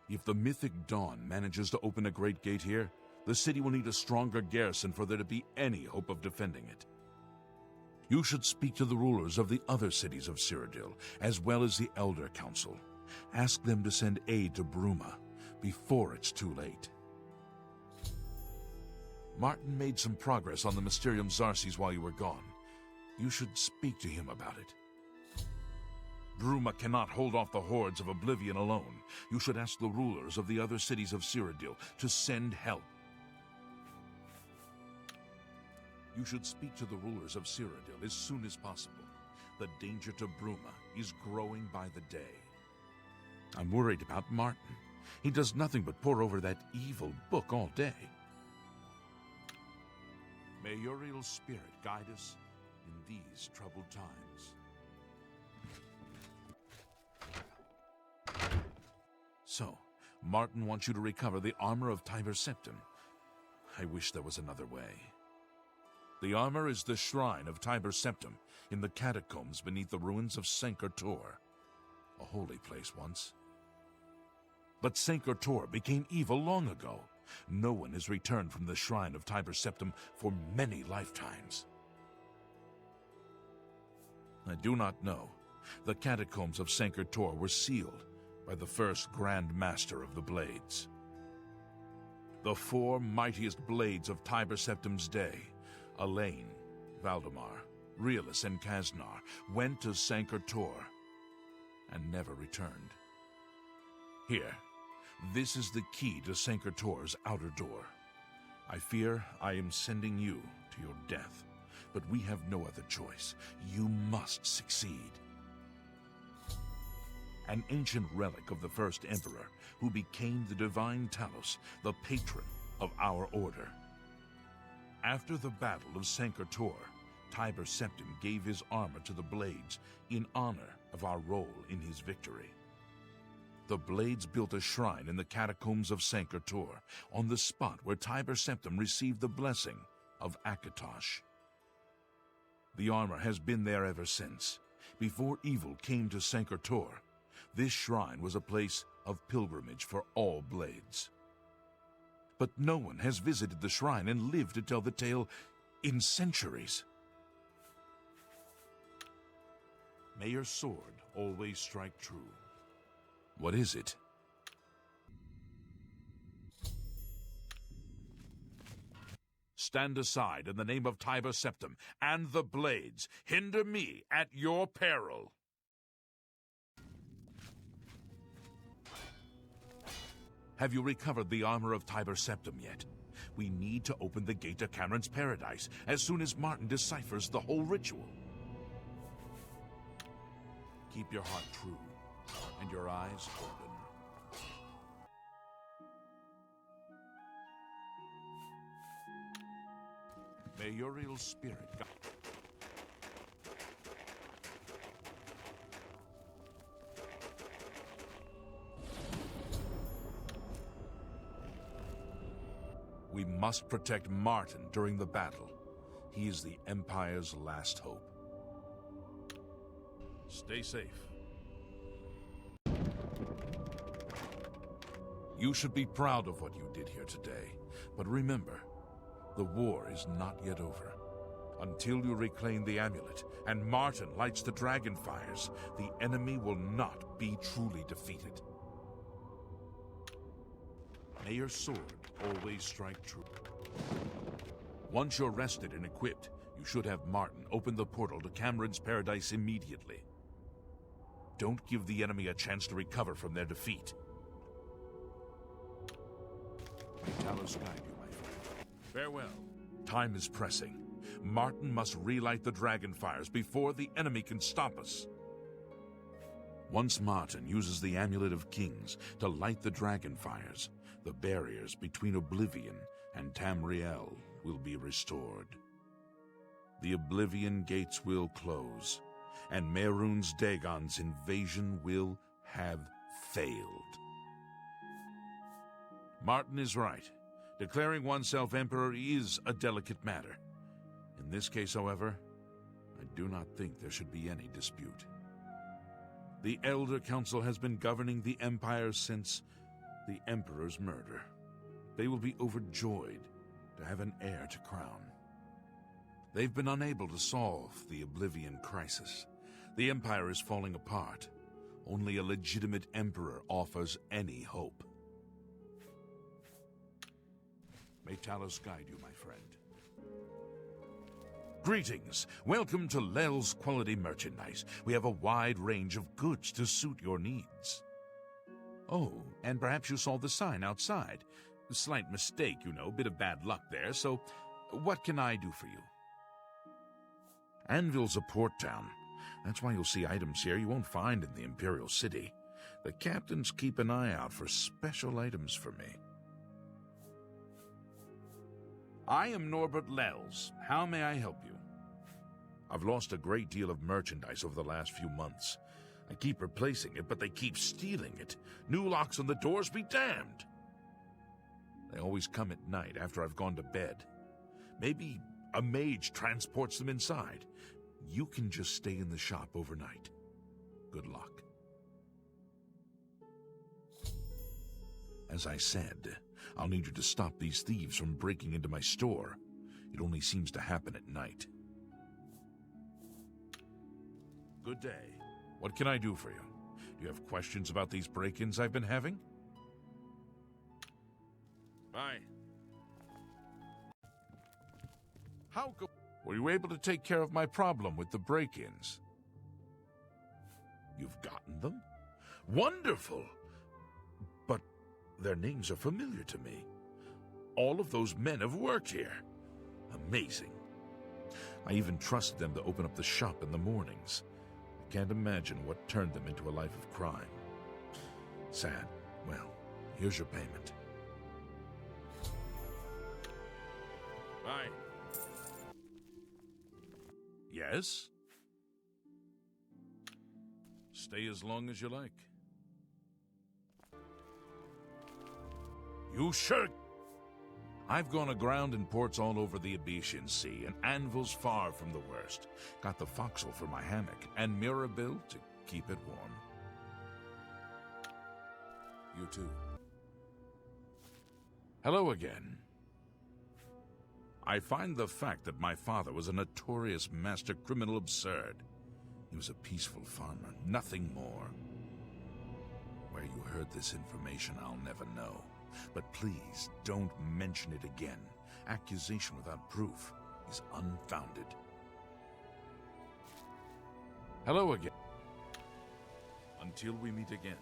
If the Mythic Dawn manages to open a great gate here, the city will need a stronger garrison for there to be any hope of defending it. You should speak to the rulers of the other cities of Cyrodiil, as well as the Elder Council. Ask them to send aid to Bruma before it's too late. Martin made some progress on the Mysterium Zarces while you were gone. You should speak to him about it. Bruma cannot hold off the hordes of Oblivion alone. You should ask the rulers of the other cities of Cyrodiil to send help. You should speak to the rulers of Cyrodiil as soon as possible. The danger to Bruma is growing by the day. I'm worried about Martin. He does nothing but pore over that evil book all day. May Uriel's spirit guide us in these troubled times. So, Martin wants you to recover the armor of Tiber Septim. I wish there was another way. The armor is the shrine of Tiber Septim in the catacombs beneath the ruins of Sancre-Tor, a holy place once. But Sancre-Tor became evil long ago. No one has returned from the shrine of Tiber Septim for many lifetimes. I do not know. The catacombs of Sancre-Tor were sealed by the first Grand Master of the Blades. The four mightiest blades of Tiber Septim's day, Elaine, Valdemar, Realus, and Kasnar, went to Sancre-Tor and never returned. Here, this is the key to Sancre-Tor's outer door. I fear I am sending you to your death, but we have no other choice. You must succeed. An ancient relic of the first emperor, who became the divine Talos, the patron of our order. After the Battle of Sancre-Tor, Tiber Septim gave his armor to the Blades in honor of our role in his victory. The Blades built a shrine in the catacombs of Sancre-Tor, on the spot where Tiber Septim received the blessing of Akatosh. The armor has been there ever since. Before evil came to Sancre-Tor, this shrine was a place of pilgrimage for all Blades. But no one has visited the shrine and lived to tell the tale in centuries. May your sword always strike true. What is it? Stand aside in the name of Tiber Septim and the Blades. Hinder me at your peril. Have you recovered the armor of Tiber Septim yet? We need to open the gate to Cameron's paradise as soon as Martin deciphers the whole ritual. Keep your heart true and your eyes open. May your ill spirit guide. We must protect Martin during the battle. He is the Empire's last hope. Stay safe. You should be proud of what you did here today. But remember, the war is not yet over. Until you reclaim the amulet and Martin lights the dragon fires, the enemy will not be truly defeated. May your sword always strike true. Once you're rested and equipped, you should have Martin open the portal to Cameron's paradise immediately. Don't give the enemy a chance to recover from their defeat. May Talos guide you, my friend. Farewell. Time is pressing. Martin must relight the dragon fires before the enemy can stop us. Once Martin uses the Amulet of Kings to light the dragon fires, the barriers between Oblivion and Tamriel will be restored. The Oblivion gates will close, and Mehrunes Dagon's invasion will have failed. Martin is right. Declaring oneself emperor is a delicate matter. In this case, however, I do not think there should be any dispute. The Elder Council has been governing the Empire since the Emperor's murder. They will be overjoyed to have an heir to crown. They've been unable to solve the Oblivion crisis. The Empire is falling apart. Only a legitimate emperor offers any hope. May Talos guide you, my friend. Greetings. Welcome to Lel's Quality Merchandise. We have a wide range of goods to suit your needs. Oh, and perhaps you saw the sign outside. A slight mistake, you know, bit of bad luck there, so what can I do for you? Anvil's a port town. That's why you'll see items here you won't find in the Imperial City. The captains keep an eye out for special items for me. I am Norbert Lels. How may I help you? I've lost a great deal of merchandise over the last few months. I keep replacing it, but they keep stealing it. New locks on the doors be damned. They always come at night after I've gone to bed. Maybe a mage transports them inside. You can just stay in the shop overnight. Good luck. As I said, I'll need you to stop these thieves from breaking into my store. It only seems to happen at night. Good day. What can I do for you? Do you have questions about these break-ins I've been having? Bye. Were you able to take care of my problem with the break-ins? You've gotten them? Wonderful! But their names are familiar to me. All of those men have worked here. Amazing. I even trusted them to open up the shop in the mornings. I can't imagine what turned them into a life of crime. Sad. Well, here's your payment. Bye. Yes? Stay as long as you like. You sure? I've gone aground in ports all over the Abetian Sea, and Anvil's far from the worst. Got the forecastle for my hammock, and Mirabelle to keep it warm. You too. Hello again. I find the fact that my father was a notorious master criminal absurd. He was a peaceful farmer, nothing more. Where you heard this information, I'll never know. But please, don't mention it again. Accusation without proof is unfounded. Hello again. Until we meet again.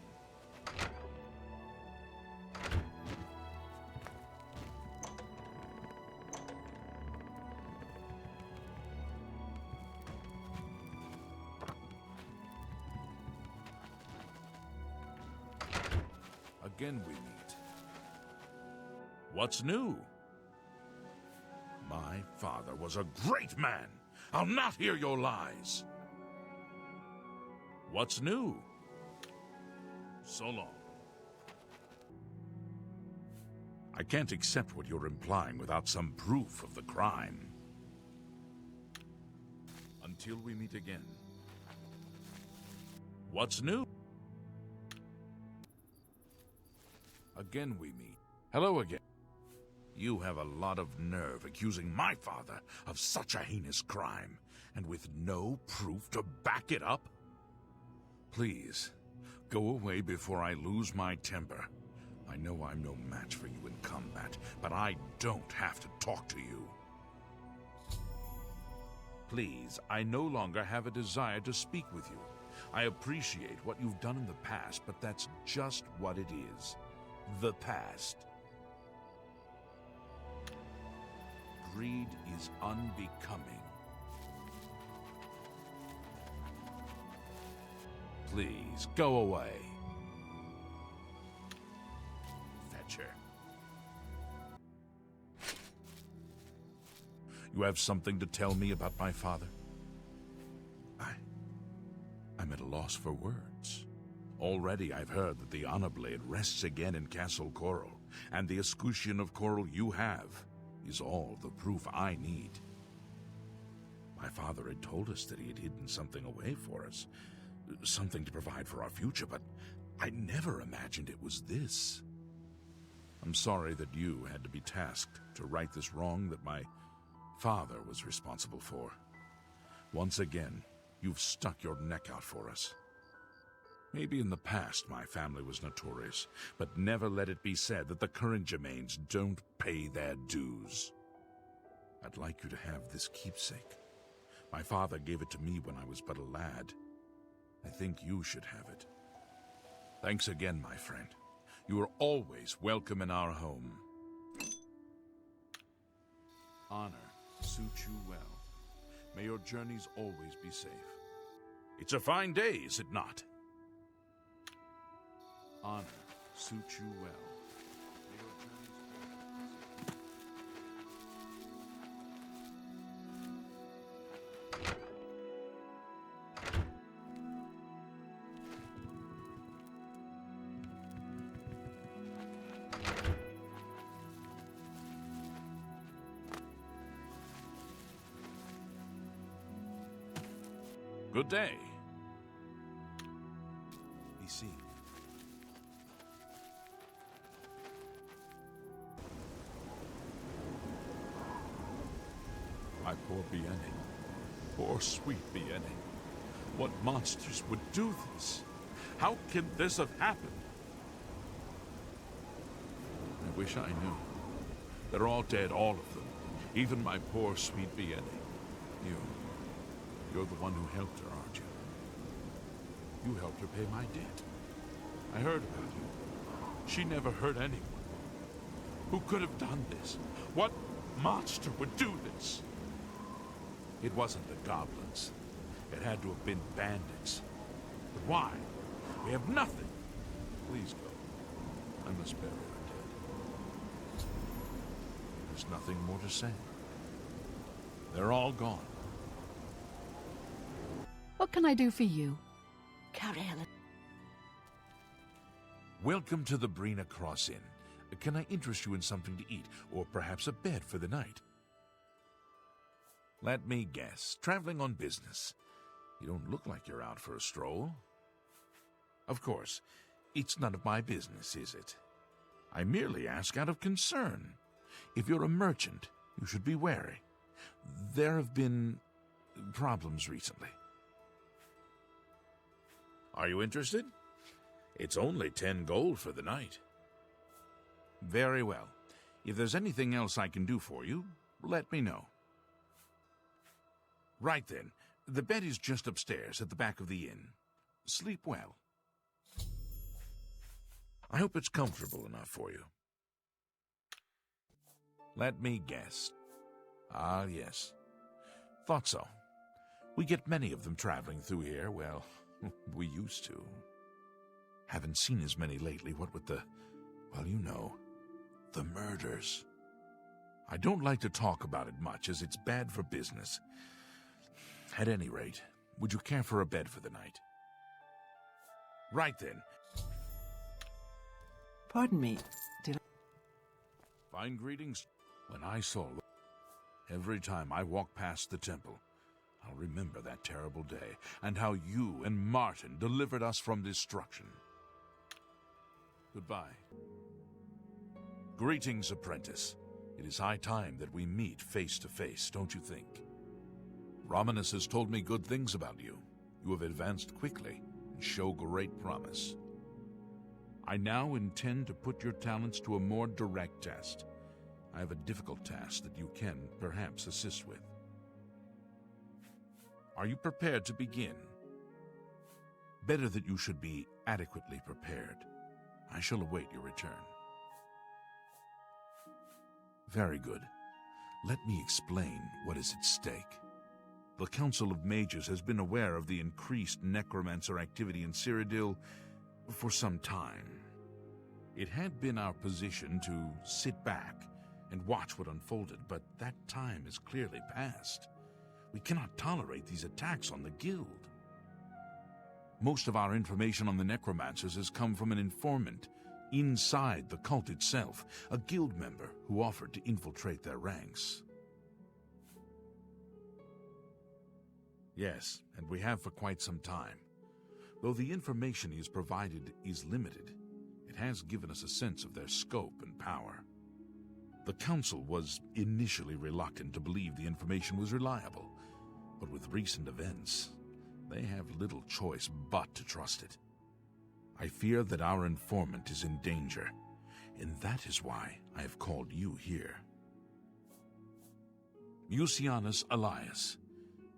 Again we meet. What's new? My father was a great man. I'll not hear your lies. What's new? So long. I can't accept what you're implying without some proof of the crime. Until we meet again. What's new? Again we meet. Hello again. You have a lot of nerve accusing my father of such a heinous crime, and with no proof to back it up? Please, go away before I lose my temper. I know I'm no match for you in combat, but I don't have to talk to you. Please, I no longer have a desire to speak with you. I appreciate what you've done in the past, but that's just what it is. The past. Greed is unbecoming. Please, go away. Fetcher. You have something to tell me about my father? I'm at a loss for words. Already I've heard that the honor blade rests again in Castle Coral, and the escutcheon of coral you have is all the proof I need. My father had told us that he had hidden something away for us, something to provide for our future, but I never imagined it was this. I'm sorry that you had to be tasked to right this wrong that my father was responsible for. Once again, you've stuck your neck out for us. Maybe in the past my family was notorious, but never let it be said that the current Germains don't pay their dues. I'd like you to have this keepsake. My father gave it to me when I was but a lad. I think you should have it. Thanks again, my friend. You are always welcome in our home. Honor suits you well. May your journeys always be safe. It's a fine day, is it not? Honor suits you well. May your journeys Good day. Be seen. My poor Bienne. Poor sweet Bienne. What monsters would do this? How can this have happened? I wish I knew. They're all dead, all of them. Even my poor sweet Bienne. You're the one who helped her, aren't you? You helped her pay my debt. I heard about you. She never hurt anyone. Who could have done this? What monster would do this? It wasn't the goblins. It had to have been bandits. But why? We have nothing. Please go. I must bury her dead. There's nothing more to say. They're all gone. What can I do for you? Carahil. Welcome to the Brina Cross Inn. Can I interest you in something to eat, or perhaps a bed for the night? Let me guess. Traveling on business. You don't look like you're out for a stroll. Of course, it's none of my business, is it? I merely ask out of concern. If you're a merchant, you should be wary. There have been problems recently. Are you interested? It's only 10 gold for the night. Very well. If there's anything else I can do for you, let me know. Right then. The bed is just upstairs at the back of the inn. Sleep well. I hope it's comfortable enough for you. Let me guess. Ah, yes. Thought so. We get many of them traveling through here, well, we used to. Haven't seen as many lately, what with the, well, you know, the murders. I don't like to talk about it much, as it's bad for business. At any rate, would you care for a bed for the night? Right then. Pardon me. Did Fine greetings. When I saw... Every time I walk past the temple, I'll remember that terrible day, and how you and Martin delivered us from destruction. Goodbye. Greetings, apprentice. It is high time that we meet face to face, don't you think? Raminus has told me good things about you. You have advanced quickly and show great promise. I now intend to put your talents to a more direct test. I have a difficult task that you can perhaps assist with. Are you prepared to begin? Better that you should be adequately prepared. I shall await your return. Very good. Let me explain what is at stake. The Council of Mages has been aware of the increased necromancer activity in Cyrodiil for some time. It had been our position to sit back and watch what unfolded, but that time is clearly past. We cannot tolerate these attacks on the guild. Most of our information on the necromancers has come from an informant inside the cult itself, a guild member who offered to infiltrate their ranks. Yes, and we have for quite some time. Though the information he has provided is limited, it has given us a sense of their scope and power. The Council was initially reluctant to believe the information was reliable, but with recent events, they have little choice but to trust it. I fear that our informant is in danger, and that is why I have called you here. Mucianus Elias.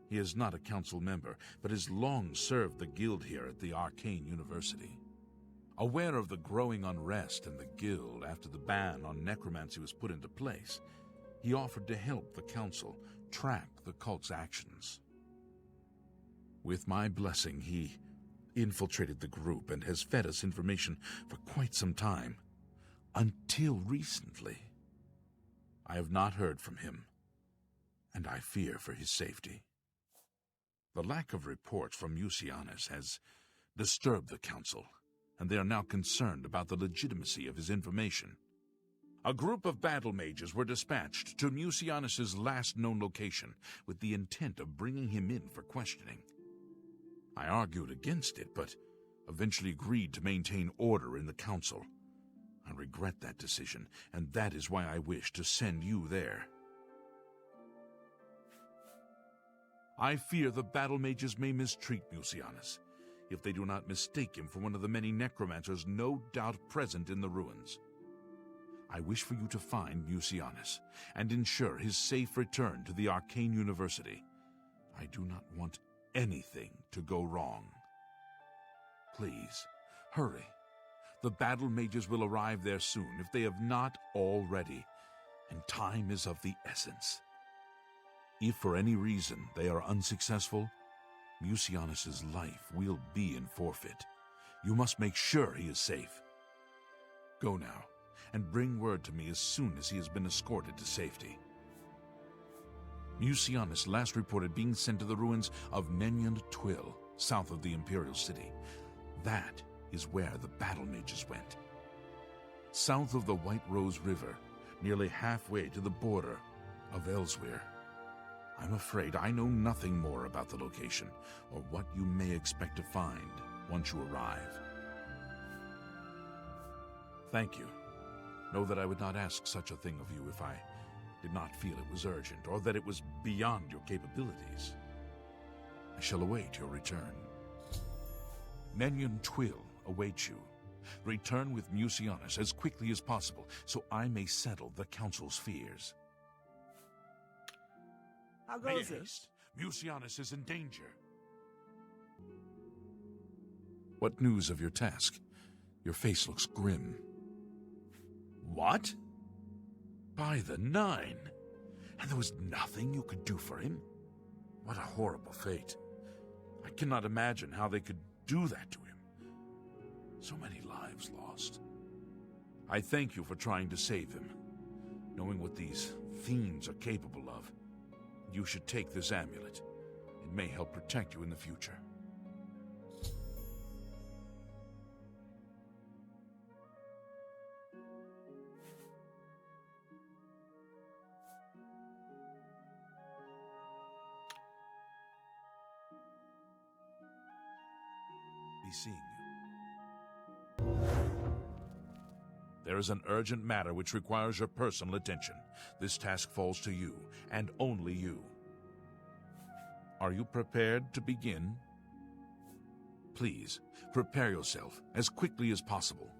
He is not a council member, but has long served the guild here at the Arcane University. Aware of the growing unrest in the guild after the ban on necromancy was put into place, he offered to help the council track the cult's actions. With my blessing, he infiltrated the group and has fed us information for quite some time, until recently. I have not heard from him, and I fear for his safety. The lack of reports from Mucianus has disturbed the council, and they are now concerned about the legitimacy of his information. A group of battle mages were dispatched to Mucianus's last known location with the intent of bringing him in for questioning. I argued against it, but eventually agreed to maintain order in the council. I regret that decision, and that is why I wish to send you there. I fear the battle mages may mistreat Mucianus, if they do not mistake him for one of the many necromancers no doubt present in the ruins. I wish for you to find Mucianus and ensure his safe return to the Arcane University. I do not want anything to go wrong. Please, hurry. The battle mages will arrive there soon if they have not already, and time is of the essence. If for any reason they are unsuccessful, Mucianus's life will be in forfeit. You must make sure he is safe. Go now, and bring word to me as soon as he has been escorted to safety. Mucianus last reported being sent to the ruins of Nenyon Twill, south of the Imperial City. That is where the battle mages went. South of the White Rose River, nearly halfway to the border of Elsewhere. I'm afraid I know nothing more about the location, or what you may expect to find once you arrive. Thank you. Know that I would not ask such a thing of you if I did not feel it was urgent, or that it was beyond your capabilities. I shall await your return. Nenyon Twill awaits you. Return with Mucianus as quickly as possible, so I may settle the council's fears. How Make goes it? haste. Mucianus is in danger. What news of your task? Your face looks grim. What? By the Nine! And there was nothing you could do for him? What a horrible fate. I cannot imagine how they could do that to him. So many lives lost. I thank you for trying to save him. Knowing what these fiends are capable of, you should take this amulet. It may help protect you in the future. Be seeing you. There is an urgent matter which requires your personal attention. This task falls to you, and only you. Are you prepared to begin? Please, prepare yourself as quickly as possible.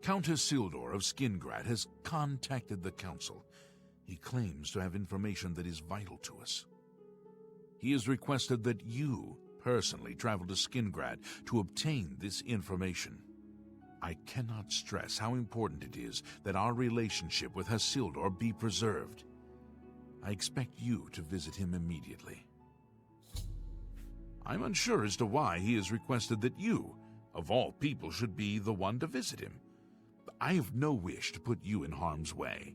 Count Isildur of Skingrad has contacted the Council. He claims to have information that is vital to us. He has requested that you personally travel to Skingrad to obtain this information. I cannot stress how important it is that our relationship with Isildur be preserved. I expect you to visit him immediately. I'm unsure as to why he has requested that you, of all people, should be the one to visit him. I have no wish to put you in harm's way.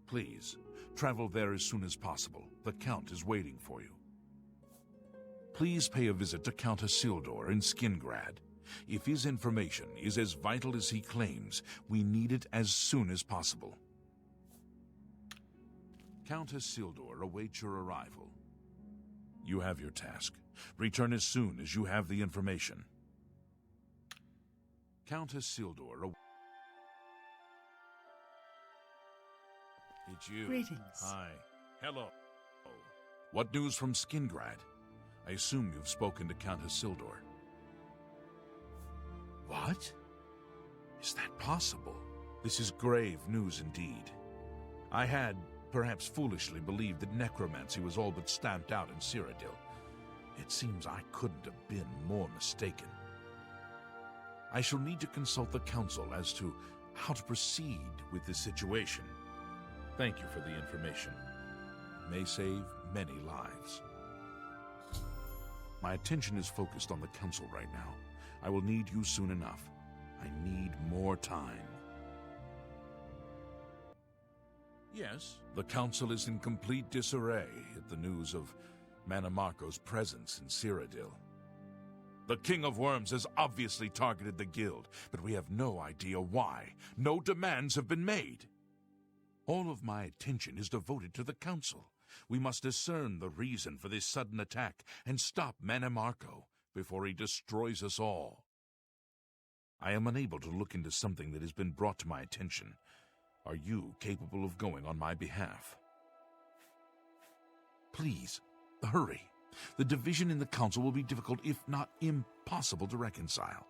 Please, travel there as soon as possible. The Count is waiting for you. Please pay a visit to Count Isildur in Skingrad. If his information is as vital as he claims, we need it as soon as possible. Count Isildur awaits your arrival. You have your task. Return as soon as you have the information. Count Isildur. It's you. Greetings. Hi. Hello. What news from Skingrad? I assume you've spoken to Count Isildur. What? Is that possible? This is grave news indeed. I had, perhaps foolishly, believed that necromancy was all but stamped out in Cyrodiil. It seems I couldn't have been more mistaken. I shall need to consult the Council as to how to proceed with this situation. Thank you for the information. It may save many lives. My attention is focused on the Council right now. I will need you soon enough. I need more time. Yes, the Council is in complete disarray at the news of Mannimarco's presence in Cyrodiil. The King of Worms has obviously targeted the Guild, but we have no idea why. No demands have been made. All of my attention is devoted to the Council. We must discern the reason for this sudden attack and stop Mannimarco before he destroys us all. I am unable to look into something that has been brought to my attention. Are you capable of going on my behalf? Please, hurry. The division in the Council will be difficult, if not impossible, to reconcile.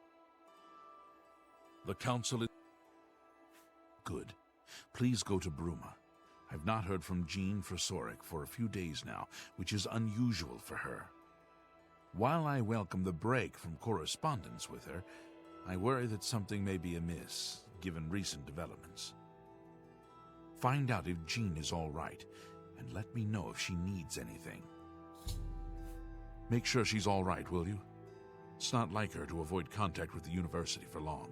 The Council is good. Please go to Bruma. I've not heard from Jean Frasoric for a few days now, which is unusual for her. While I welcome the break from correspondence with her, I worry that something may be amiss, given recent developments. Find out if Jean is all right, and let me know if she needs anything. Make sure she's all right, will you? It's not like her to avoid contact with the university for long.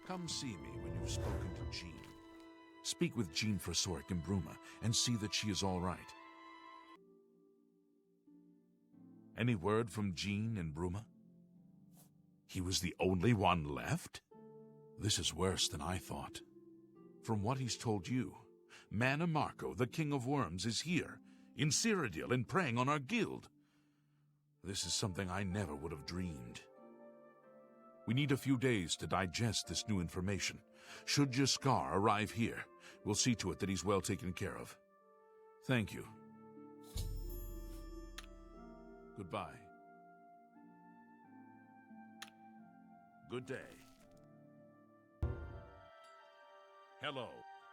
Come see me when you've spoken to Jean. Speak with Jean Frasoric in Bruma and see that she is all right. Any word from Jean in Bruma? He was the only one left? This is worse than I thought. From what he's told you, Mannimarco, the King of Worms, is here, in Cyrodiil, and preying on our guild. This is something I never would have dreamed. We need a few days to digest this new information. Should Jaskar arrive here, we'll see to it that he's well taken care of. Thank you. Goodbye. Good day. Hello.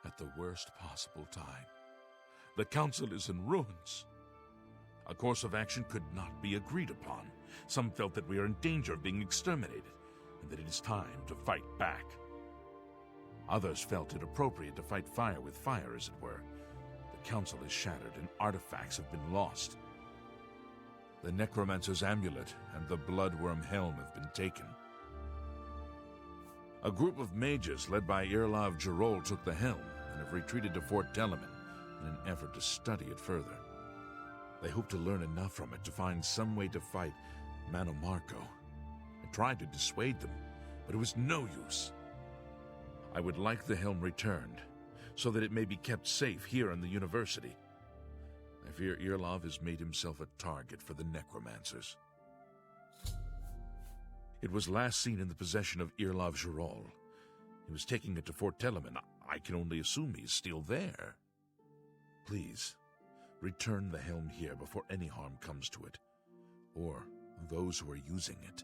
At the worst possible time. The Council is in ruins. A course of action could not be agreed upon. Some felt that we are in danger of being exterminated, and that it is time to fight back. Others felt it appropriate to fight fire with fire, as it were. The Council is shattered, and artifacts have been lost. The Necromancer's Amulet and the Bloodworm Helm have been taken. A group of mages led by Ralph Cosham took the helm and have retreated to Fort Telemann in an effort to study it further. They hope to learn enough from it to find some way to fight Manamarco. I tried to dissuade them, but it was no use. I would like the helm returned, so that it may be kept safe here in the university. I fear Irlov has made himself a target for the necromancers. It was last seen in the possession of Ralph Cosham. He was taking it to Fort Telemann. I can only assume he's still there. Please, return the helm here before any harm comes to it, or those who are using it.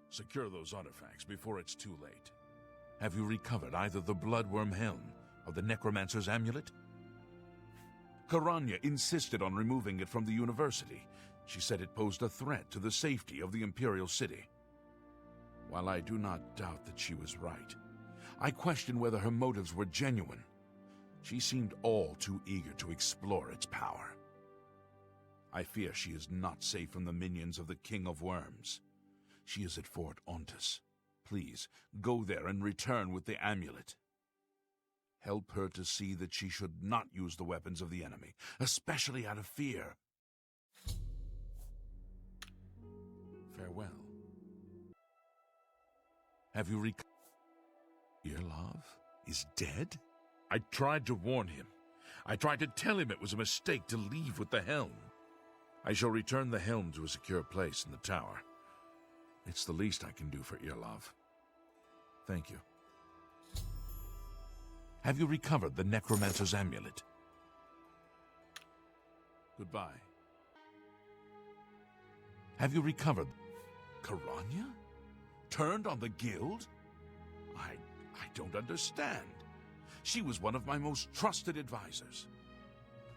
Secure those artifacts before it's too late. Have you recovered either the Bloodworm Helm or the Necromancer's Amulet? Karanya insisted on removing it from the university. She said it posed a threat to the safety of the Imperial City. While I do not doubt that she was right, I question whether her motives were genuine. She seemed all too eager to explore its power. I fear she is not safe from the minions of the King of Worms. She is at Fort Ontis. Please, go there and return with the amulet. Help her to see that she should not use the weapons of the enemy, especially out of fear. Farewell. Have you Irlov is dead? I tried to warn him. I tried to tell him it was a mistake to leave with the helm. I shall return the helm to a secure place in the tower. It's the least I can do for Irlov. Thank you. Have you recovered the Necromancer's Amulet? Goodbye. Have you recovered Karanya? Turned on the guild? I don't understand. She was one of my most trusted advisors.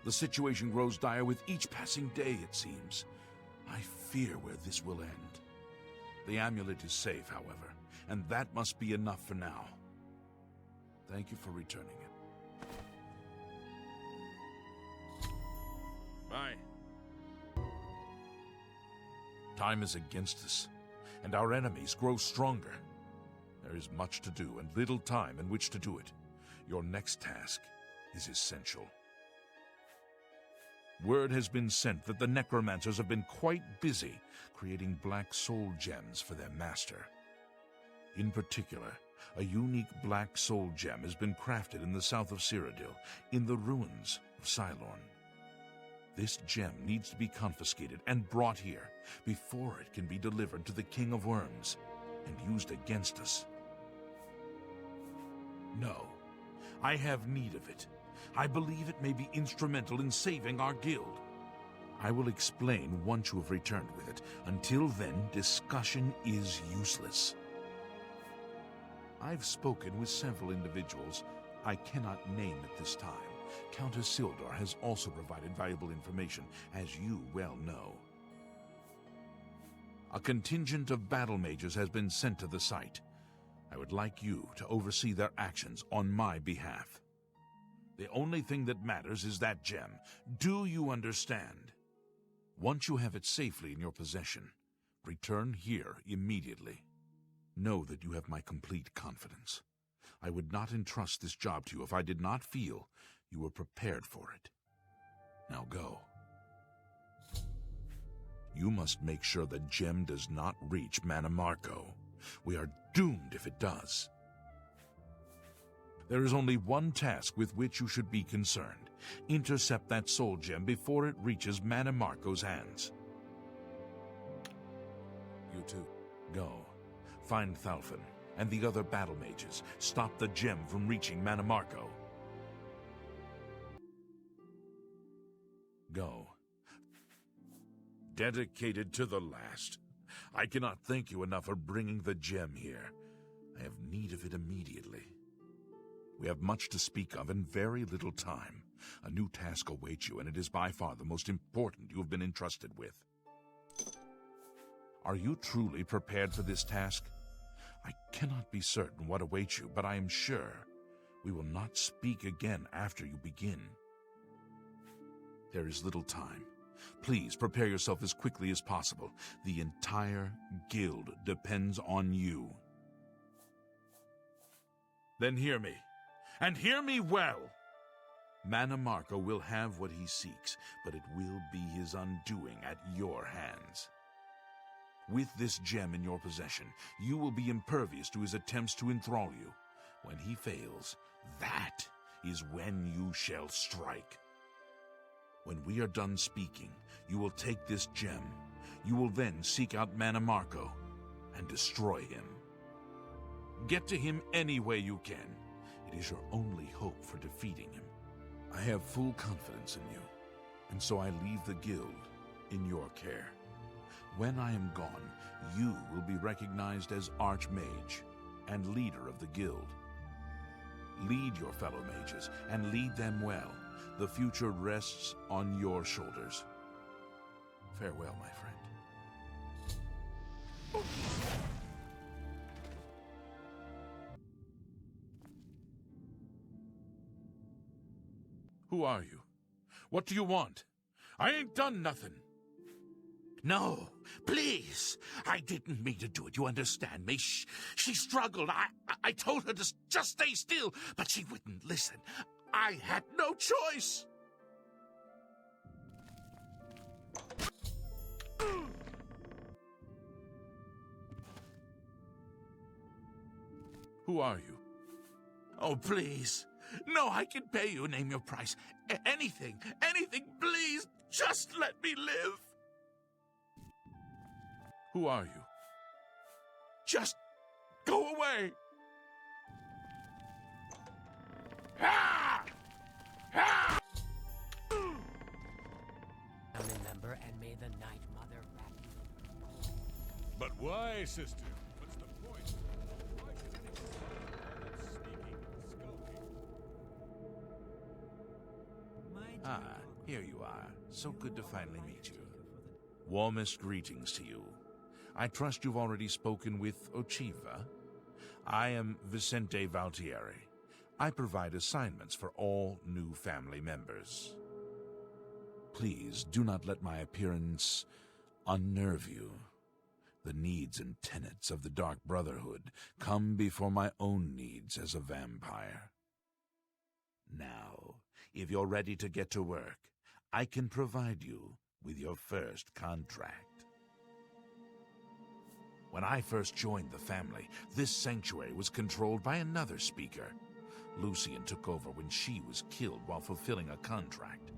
The situation grows dire with each passing day, it seems. I fear where this will end. The amulet is safe, however, and that must be enough for now. Thank you for returning it. Bye. Time is against us, and our enemies grow stronger. There is much to do and little time in which to do it. Your next task is essential. Word has been sent that the necromancers have been quite busy creating black soul gems for their master. In particular, a unique black soul gem has been crafted in the south of Cyrodiil, in the ruins of Cylorn. This gem needs to be confiscated and brought here before it can be delivered to the King of Worms and used against us. No, I have need of it. I believe it may be instrumental in saving our guild. I will explain once you have returned with it. Until then, discussion is useless. I've spoken with several individuals I cannot name at this time. Countess Sildar has also provided valuable information, as you well know. A contingent of battle mages has been sent to the site. I would like you to oversee their actions on my behalf. The only thing that matters is that gem. Do you understand? Once you have it safely in your possession, return here immediately. Know that you have my complete confidence. I would not entrust this job to you if I did not feel you were prepared for it. Now go. You must make sure the gem does not reach Manamarco. We are doomed if it does. There is only one task with which you should be concerned. Intercept that soul gem before it reaches Manamarco's hands. You two, go. Find Thalfin and the other battle mages. Stop the gem from reaching Manamarco. Go. Dedicated to the last. I cannot thank you enough for bringing the gem here. I have need of it immediately. We have much to speak of and very little time. A new task awaits you, and it is by far the most important you have been entrusted with. Are you truly prepared for this task? I cannot be certain what awaits you, but I am sure we will not speak again after you begin. There is little time. Please prepare yourself as quickly as possible. The entire guild depends on you. Then hear me, and hear me well. Manamarco will have what he seeks, but it will be his undoing at your hands. With this gem in your possession, you will be impervious to his attempts to enthrall you. When he fails, that is when you shall strike. When we are done speaking, you will take this gem. You will then seek out Manamarco and destroy him. Get to him any way you can. It is your only hope for defeating him. I have full confidence in you, and so I leave the guild in your care. When I am gone, you will be recognized as Archmage and leader of the guild. Lead your fellow mages, and lead them well. The future rests on your shoulders. Farewell, my friend. Who are you? What do you want? I ain't done nothing. No, please. I didn't mean to do it. You understand me? She struggled. I told her to just stay still, but she wouldn't listen. I had no choice. Who are you? Oh, please. No, I can pay you. Name your price. Anything, please. Just let me live. Who are you? Just go away. Ah! Ah! Remember, and may the Night Mother wrap you. But why, sister? What's the point? Why should anyone sneaking and skulking? Here you are. So good to finally meet you. Warmest greetings to you. I trust you've already spoken with Ochiva. I am Vicente Valtieri. I provide assignments for all new family members. Please do not let my appearance unnerve you. The needs and tenets of the Dark Brotherhood come before my own needs as a vampire. Now, if you're ready to get to work, I can provide you with your first contract. When I first joined the family, this sanctuary was controlled by another speaker. Lucian took over when she was killed while fulfilling a contract.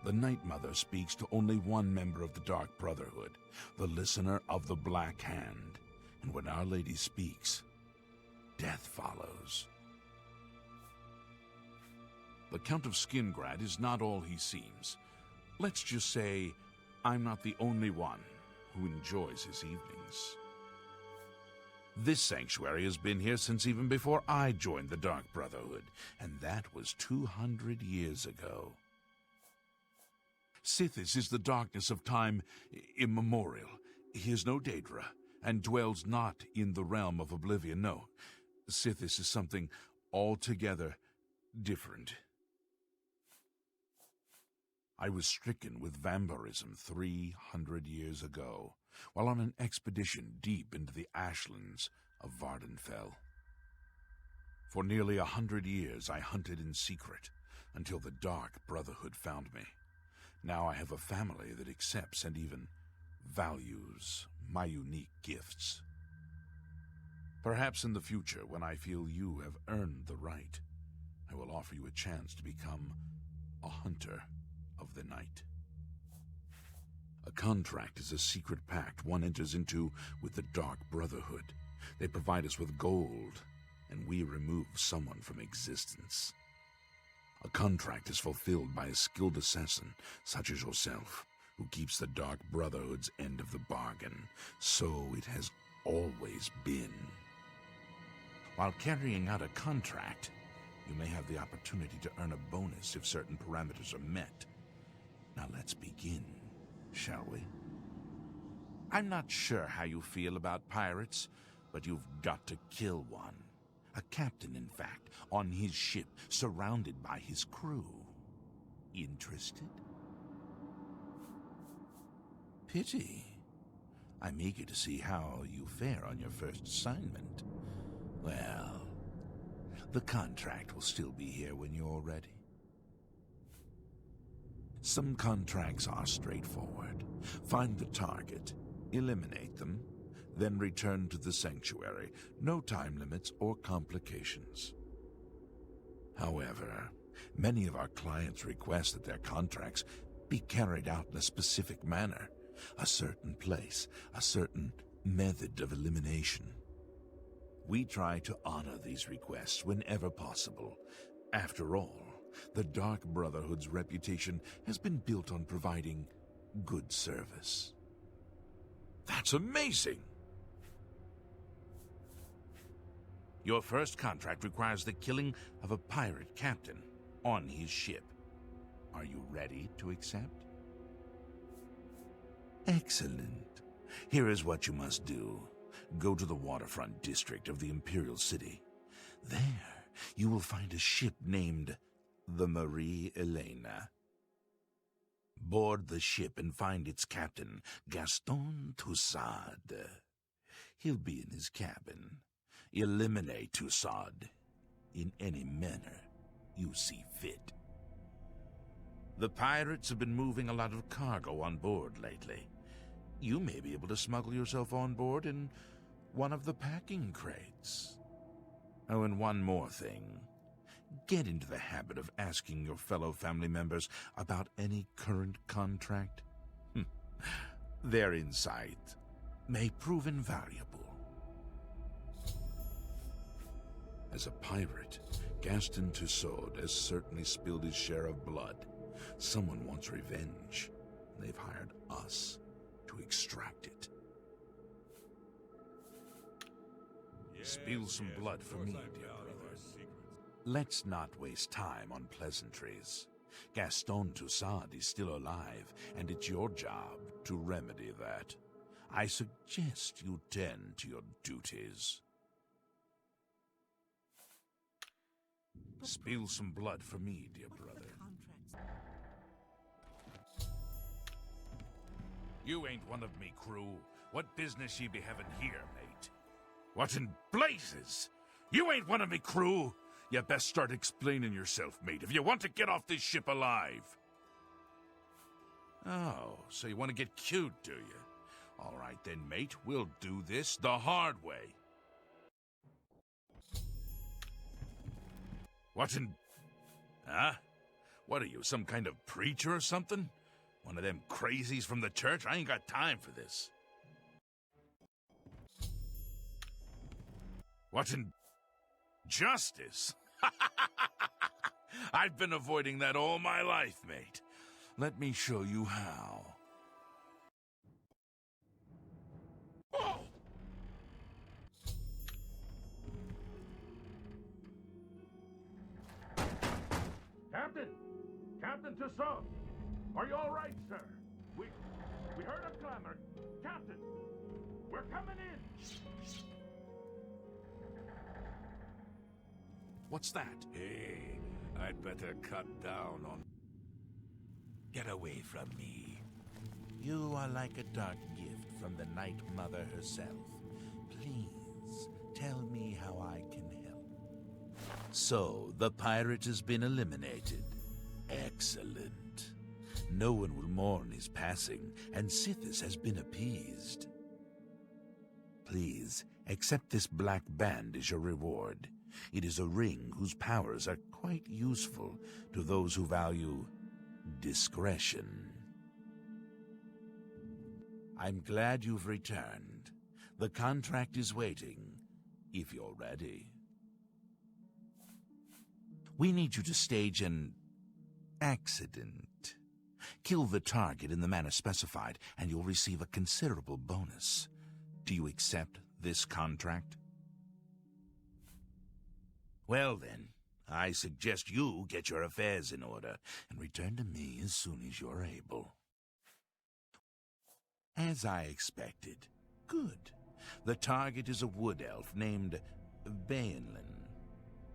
The Night Mother speaks to only one member of the Dark Brotherhood, the Listener of the Black Hand. And when Our Lady speaks, death follows. The Count of Skingrad is not all he seems. Let's just say I'm not the only one who enjoys his evenings. This sanctuary has been here since even before I joined the Dark Brotherhood, and that was 200 years ago. Sithis is the darkness of time immemorial. He is no Daedra, and dwells not in the realm of Oblivion, no. Sithis is something altogether different. I was stricken with vampirism 300 years ago, while on an expedition deep into the ashlands of Vardenfell. For nearly 100 years I hunted in secret, until the Dark Brotherhood found me. Now I have a family that accepts and even values my unique gifts. Perhaps in the future, when I feel you have earned the right, I will offer you a chance to become a hunter of the night. A contract is a secret pact one enters into with the Dark Brotherhood. They provide us with gold, and we remove someone from existence. A contract is fulfilled by a skilled assassin, such as yourself, who keeps the Dark Brotherhood's end of the bargain. So it has always been. While carrying out a contract, you may have the opportunity to earn a bonus if certain parameters are met. Now let's begin, shall we? I'm not sure how you feel about pirates, but you've got to kill one. A captain, in fact, on his ship, surrounded by his crew. Interested? Pity. I'm eager to see how you fare on your first assignment. Well, the contract will still be here when you're ready. Some contracts are straightforward. Find the target, eliminate them, then return to the sanctuary. No time limits or complications. However, many of our clients request that their contracts be carried out in a specific manner, a certain place, a certain method of elimination. We try to honor these requests whenever possible. After all, the Dark Brotherhood's reputation has been built on providing good service. That's amazing! Your first contract requires the killing of a pirate captain on his ship. Are you ready to accept? Excellent. Here is what you must do. Go to the waterfront district of the Imperial City. There, you will find a ship named the Marie Elena. Board the ship and find its captain, Gaston Toussard. He'll be in his cabin. Eliminate Toussard in any manner you see fit. The pirates have been moving a lot of cargo on board lately. You may be able to smuggle yourself on board in one of the packing crates. Oh, and one more thing. Get into the habit of asking your fellow family members about any current contract. Their insight may prove invaluable. As a pirate, Gaston Tussaud has certainly spilled his share of blood. Someone wants revenge. They've hired us to extract it. Spill some blood for me, dear brother. Let's not waste time on pleasantries. Gaston Toussard is still alive, and it's your job to remedy that. I suggest you tend to your duties. Spill some blood for me, dear brother. You ain't one of me crew. What business ye be having here, mate? What in blazes? You ain't one of me crew. You best start explaining yourself, mate, if you want to get off this ship alive. Oh, so you want to get cute, do you? All right then, mate, we'll do this the hard way. What in... Huh? What are you, some kind of preacher or something? One of them crazies from the church? I ain't got time for this. What in... justice? I've been avoiding that all my life, mate. Let me show you how. Oh! Captain! Captain Tussaud! Are you all right, sir? We heard a clamor. Captain! We're coming in! What's that? Hey, I'd better cut down on... Get away from me. You are like a dark gift from the Night Mother herself. Please, tell me how I can help. So, the pirate has been eliminated. Excellent. No one will mourn his passing, and Sithis has been appeased. Please, accept this black band as your reward. It is a ring whose powers are quite useful to those who value discretion. I'm glad you've returned. The contract is waiting, if you're ready. We need you to stage an accident. Kill the target in the manner specified, and you'll receive a considerable bonus. Do you accept this contract? Well then, I suggest you get your affairs in order and return to me as soon as you're able. As I expected. Good. The target is a wood elf named Baenlin.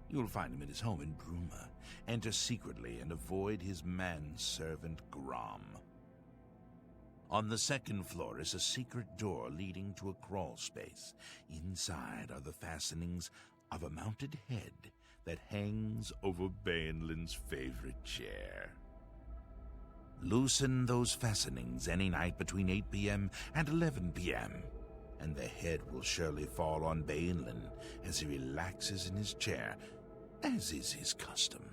You'll find him at his home in Bruma. Enter secretly and avoid his manservant Grom. On the second floor is a secret door leading to a crawl space. Inside are the fastenings of a mounted head that hangs over Bainlin's favorite chair. Loosen those fastenings any night between 8 p.m. and 11 p.m., and the head will surely fall on Bainlin as he relaxes in his chair, as is his custom.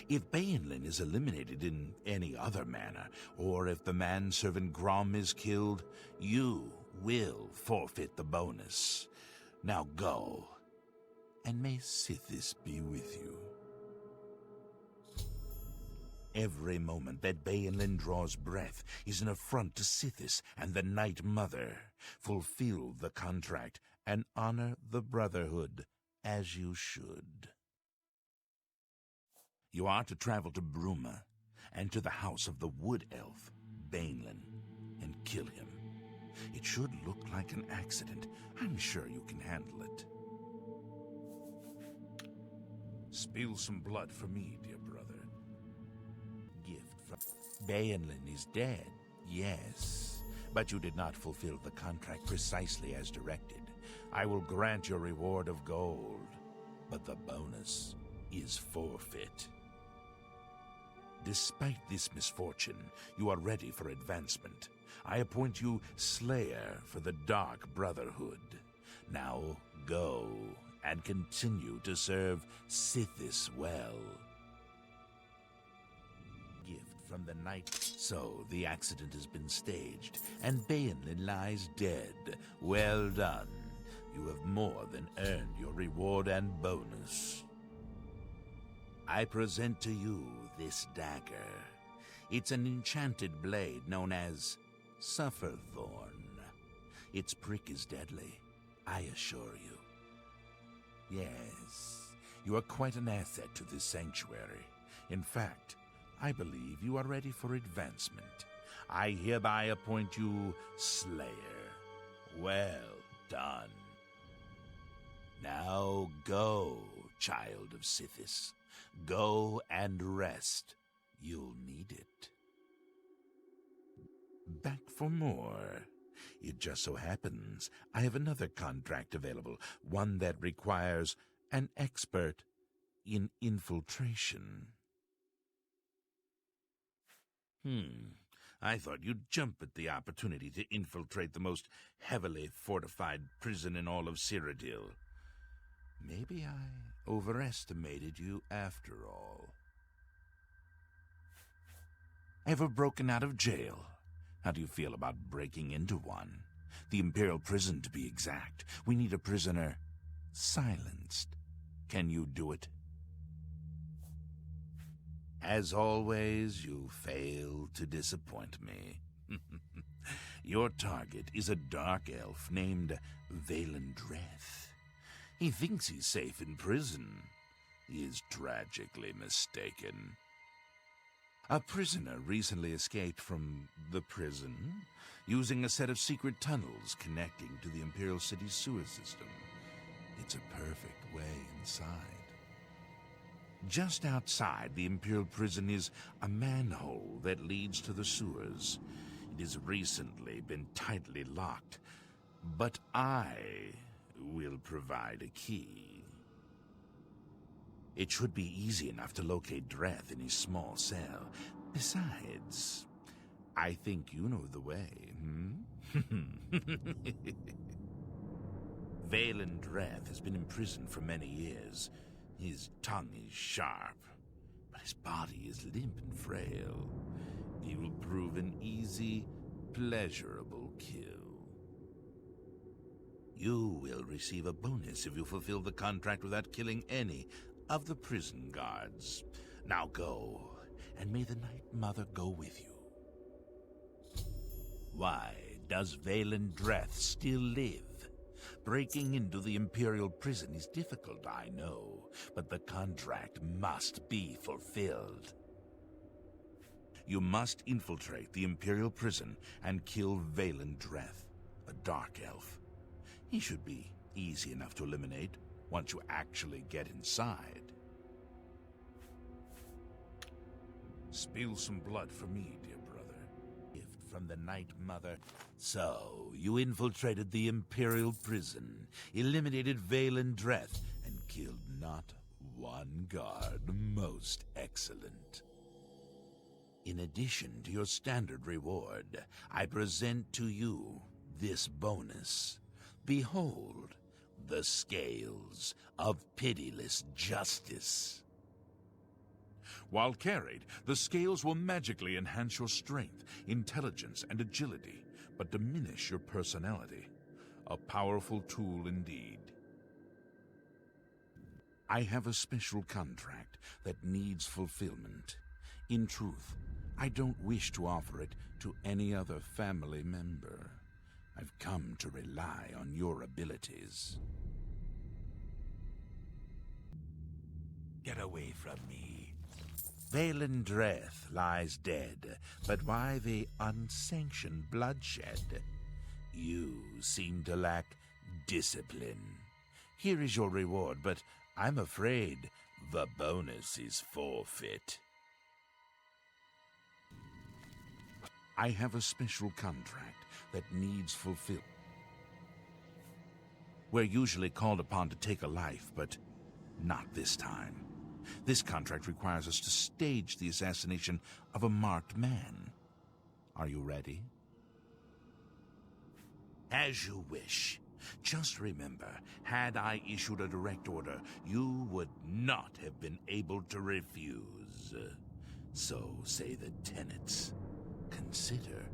If Bainlin is eliminated in any other manner, or if the manservant Grom is killed, you will forfeit the bonus. Now go, and may Sithis be with you. Every moment that Bainlin draws breath is an affront to Sithis and the Night Mother. Fulfill the contract and honor the Brotherhood as you should. You are to travel to Bruma and to the house of the Wood Elf, Bainlin, and kill him. It should look like an accident. I'm sure you can handle it. Spill some blood for me, dear brother. Gift from Bainlin is dead, yes, but you did not fulfill the contract precisely as directed. I will grant your reward of gold, but the bonus is forfeit. Despite this misfortune, you are ready for advancement. I appoint you Slayer for the Dark Brotherhood. Now go and continue to serve Sithis well. Gift from the night. So the accident has been staged, and Bainlin lies dead. Well done. You have more than earned your reward and bonus. I present to you this dagger. It's an enchanted blade known as Sufferthorn. Its prick is deadly, I assure you. Yes, you are quite an asset to this sanctuary. In fact, I believe you are ready for advancement. I hereby appoint you Slayer. Well done. Now go, child of Sithis. Go and rest. You'll need it. Back for more. It just so happens I have another contract available, one that requires an expert in infiltration. I thought you'd jump at the opportunity to infiltrate the most heavily fortified prison in all of Cyrodiil. Maybe I overestimated you after all. Ever broken out of jail? How do you feel about breaking into one? The Imperial prison, to be exact. We need a prisoner silenced. Can you do it? As always, you fail to disappoint me. Your target is a dark elf named Vaelendreth. He thinks he's safe in prison. He is tragically mistaken. A prisoner recently escaped from the prison using a set of secret tunnels connecting to the Imperial City's sewer system. It's a perfect way inside. Just outside the Imperial prison is a manhole that leads to the sewers. It has recently been tightly locked, but I will provide a key. It should be easy enough to locate Dreth in his small cell. Besides, I think you know the way, Vaelendreth has been imprisoned for many years. His tongue is sharp, but his body is limp and frail. He will prove an easy, pleasurable kill. You will receive a bonus if you fulfill the contract without killing any of the prison guards. Now go, and may the Night Mother go with you. Why does Vaelendreth still live? Breaking into the Imperial prison is difficult, I know, but the contract must be fulfilled. You must infiltrate the Imperial prison and kill Vaelendreth, a dark elf. He should be easy enough to eliminate once you actually get inside. Spill some blood for me, dear brother. Gift from the Night Mother. So, you infiltrated the Imperial prison, eliminated Valen Dreth, and killed not one guard. Most excellent. In addition to your standard reward, I present to you this bonus. Behold, the scales of pitiless justice. While carried, the scales will magically enhance your strength, intelligence, and agility, but diminish your personality. A powerful tool indeed. I have a special contract that needs fulfillment. In truth, I don't wish to offer it to any other family member. I've come to rely on your abilities. Get away from me. Valen Dreth lies dead, but why the unsanctioned bloodshed? You seem to lack discipline. Here is your reward, but I'm afraid the bonus is forfeit. I have a special contract that needs fulfilled. We're usually called upon to take a life, but not this time. This contract requires us to stage the assassination of a marked man. Are you ready? As you wish. Just remember, had I issued a direct order, you would not have been able to refuse. So say the tenets. Consider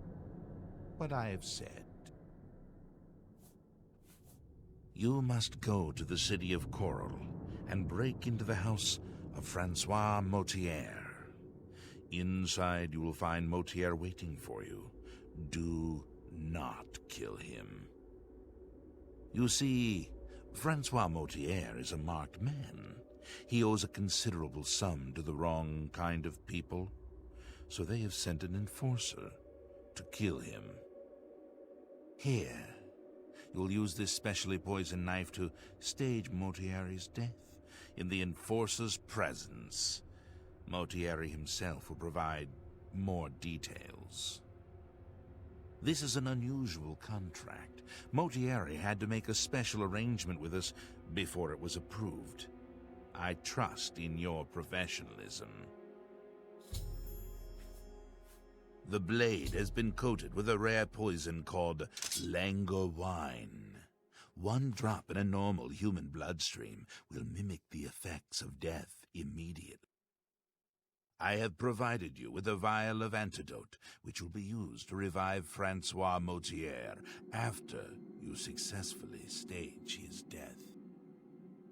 what I have said. You must go to the city of Coral and break into the house of Francois Motier. Inside you will find Motier waiting for you. Do not kill him. You see, Francois Motier is a marked man. He owes a considerable sum to the wrong kind of people, so they have sent an enforcer to kill him. Here, you'll use this specially poisoned knife to stage Motier's death in the enforcer's presence. Motier himself will provide more details. This is an unusual contract. Motier had to make a special arrangement with us before it was approved. I trust in your professionalism. The blade has been coated with a rare poison called langur wine. One drop in a normal human bloodstream will mimic the effects of death immediately. I have provided you with a vial of antidote, which will be used to revive Francois Motier after you successfully stage his death.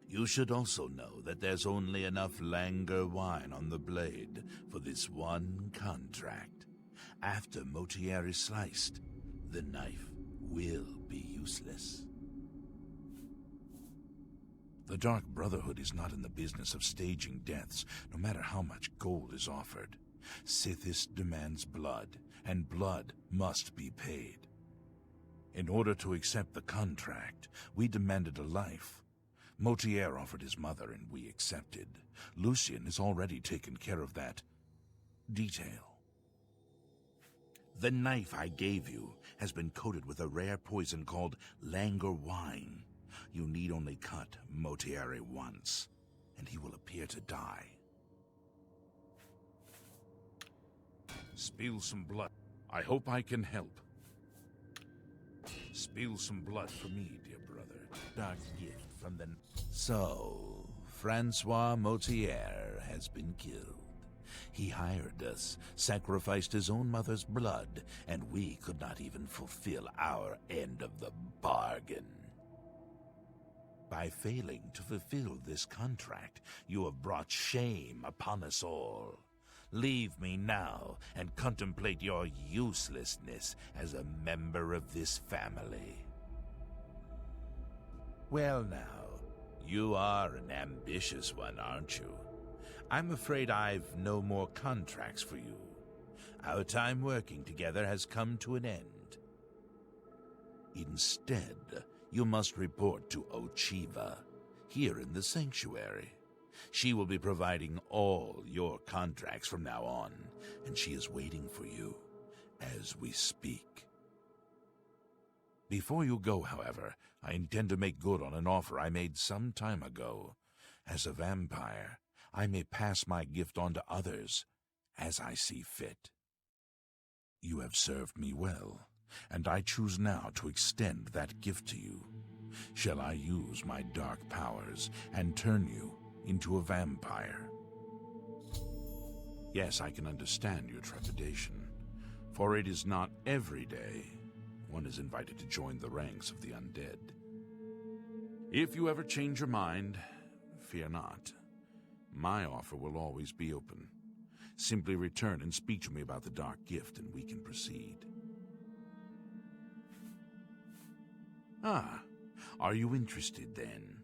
You should also know that there's only enough langur wine on the blade for this one contract. After Motier is sliced, the knife will be useless. The Dark Brotherhood is not in the business of staging deaths, no matter how much gold is offered. Sithis demands blood, and blood must be paid. In order to accept the contract, we demanded a life. Motier offered his mother, and we accepted. Lucien has already taken care of that detail. The knife I gave you has been coated with a rare poison called langur wine. You need only cut Motier once, and he will appear to die. Spill some blood. I hope I can help. Spill some blood for me, dear brother. Dark gift from the... So, Francois Motier has been killed. He hired us, sacrificed his own mother's blood, and we could not even fulfill our end of the bargain. By failing to fulfill this contract, you have brought shame upon us all. Leave me now and contemplate your uselessness as a member of this family. Well now, you are an ambitious one, aren't you? I'm afraid I've no more contracts for you. Our time working together has come to an end. Instead, you must report to Ochiva, here in the sanctuary. She will be providing all your contracts from now on, and she is waiting for you. as we speak. Before you go, however, I intend to make good on an offer I made some time ago. As a vampire, I may pass my gift on to others as I see fit. You have served me well, and I choose now to extend that gift to you. Shall I use my dark powers and turn you into a vampire? Yes, I can understand your trepidation, for it is not every day one is invited to join the ranks of the undead. If you ever change your mind, fear not. My offer will always be open. Simply return and speak to me about the dark gift, and we can proceed. Ah, are you interested then?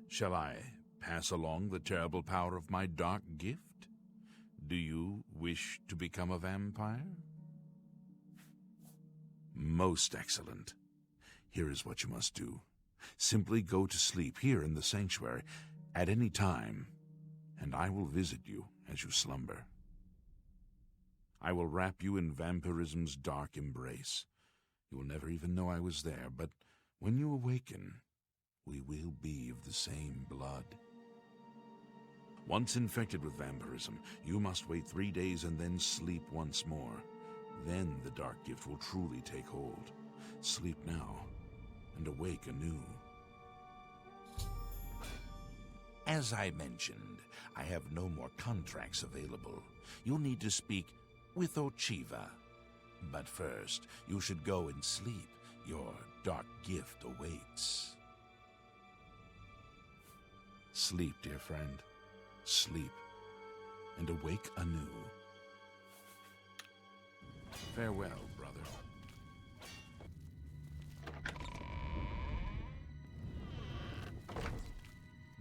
Shall I pass along the terrible power of my dark gift? Do you wish to become a vampire? Most excellent. Here is what you must do. Simply go to sleep here in the sanctuary at any time, and I will visit you as you slumber. I will wrap you in vampirism's dark embrace. You will never even know I was there, but when you awaken, we will be of the same blood. Once infected with vampirism, you must wait 3 days and then sleep once more. Then the dark gift will truly take hold. Sleep now, and awake anew. As I mentioned, I have no more contracts available. You'll need to speak with Ochiva. But first, you should go and sleep. Your dark gift awaits. Sleep, dear friend. Sleep, and awake anew. Farewell, brother.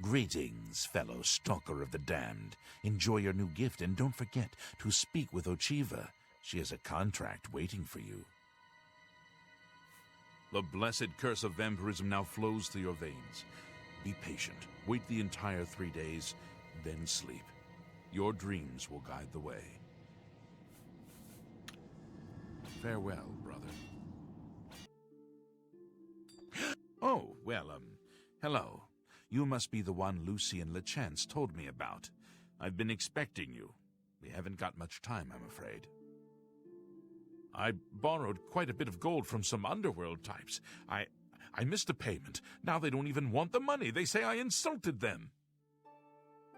Greetings, fellow stalker of the damned. Enjoy your new gift, and don't forget to speak with Ochiva. She has a contract waiting for you. The blessed curse of vampirism now flows through your veins. Be patient. Wait the entire 3 days, then sleep. Your dreams will guide the way. Farewell, brother. Oh, well, hello. You must be the one Lucy and LeChance told me about. I've been expecting you. We haven't got much time, I'm afraid. I borrowed quite a bit of gold from some underworld types. I missed a payment. Now they don't even want the money. They say I insulted them.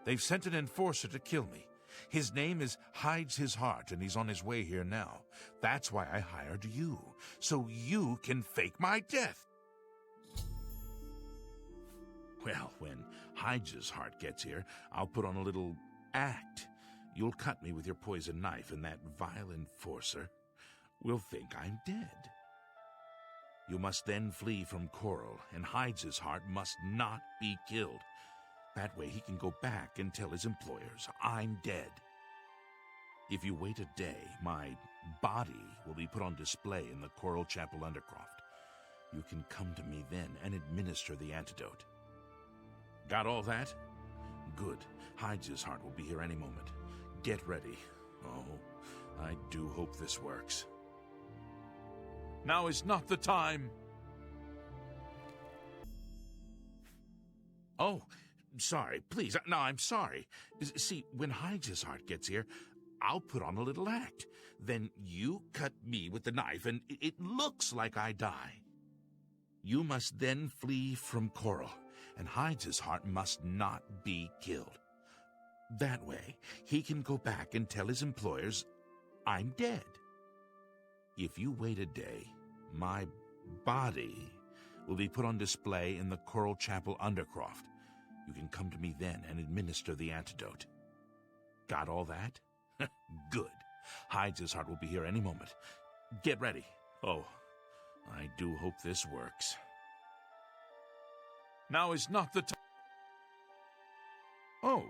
They've sent an enforcer to kill me. His name is Hides His Heart, and he's on his way here now. That's why I hired you, so you can fake my death. Well, when Hides His Heart gets here, I'll put on a little act. You'll cut me with your poison knife, and that vile enforcer will think I'm dead. You must then flee from Coral, and Hides His Heart must not be killed. That way he can go back and tell his employers I'm dead. If you wait a day, my body will be put on display in the Coral Chapel Undercroft. You can come to me then and administer the antidote. Got all that? Good. Hides His Heart will be here any moment. Get ready. Oh, I do hope this works. Now is not the time. Oh, sorry, please. No, I'm sorry. See, when Hides His Heart gets here, I'll put on a little act. Then you cut me with the knife, and it looks like I die. You must then flee from Coral, and Hides His Heart must not be killed. That way, he can go back and tell his employers I'm dead. If you wait a day, my body will be put on display in the Coral Chapel Undercroft. You can come to me then and administer the antidote. Got all that? Good. Hides His Heart will be here any moment. Get ready. Oh, I do hope this works. Now is not the time. Oh.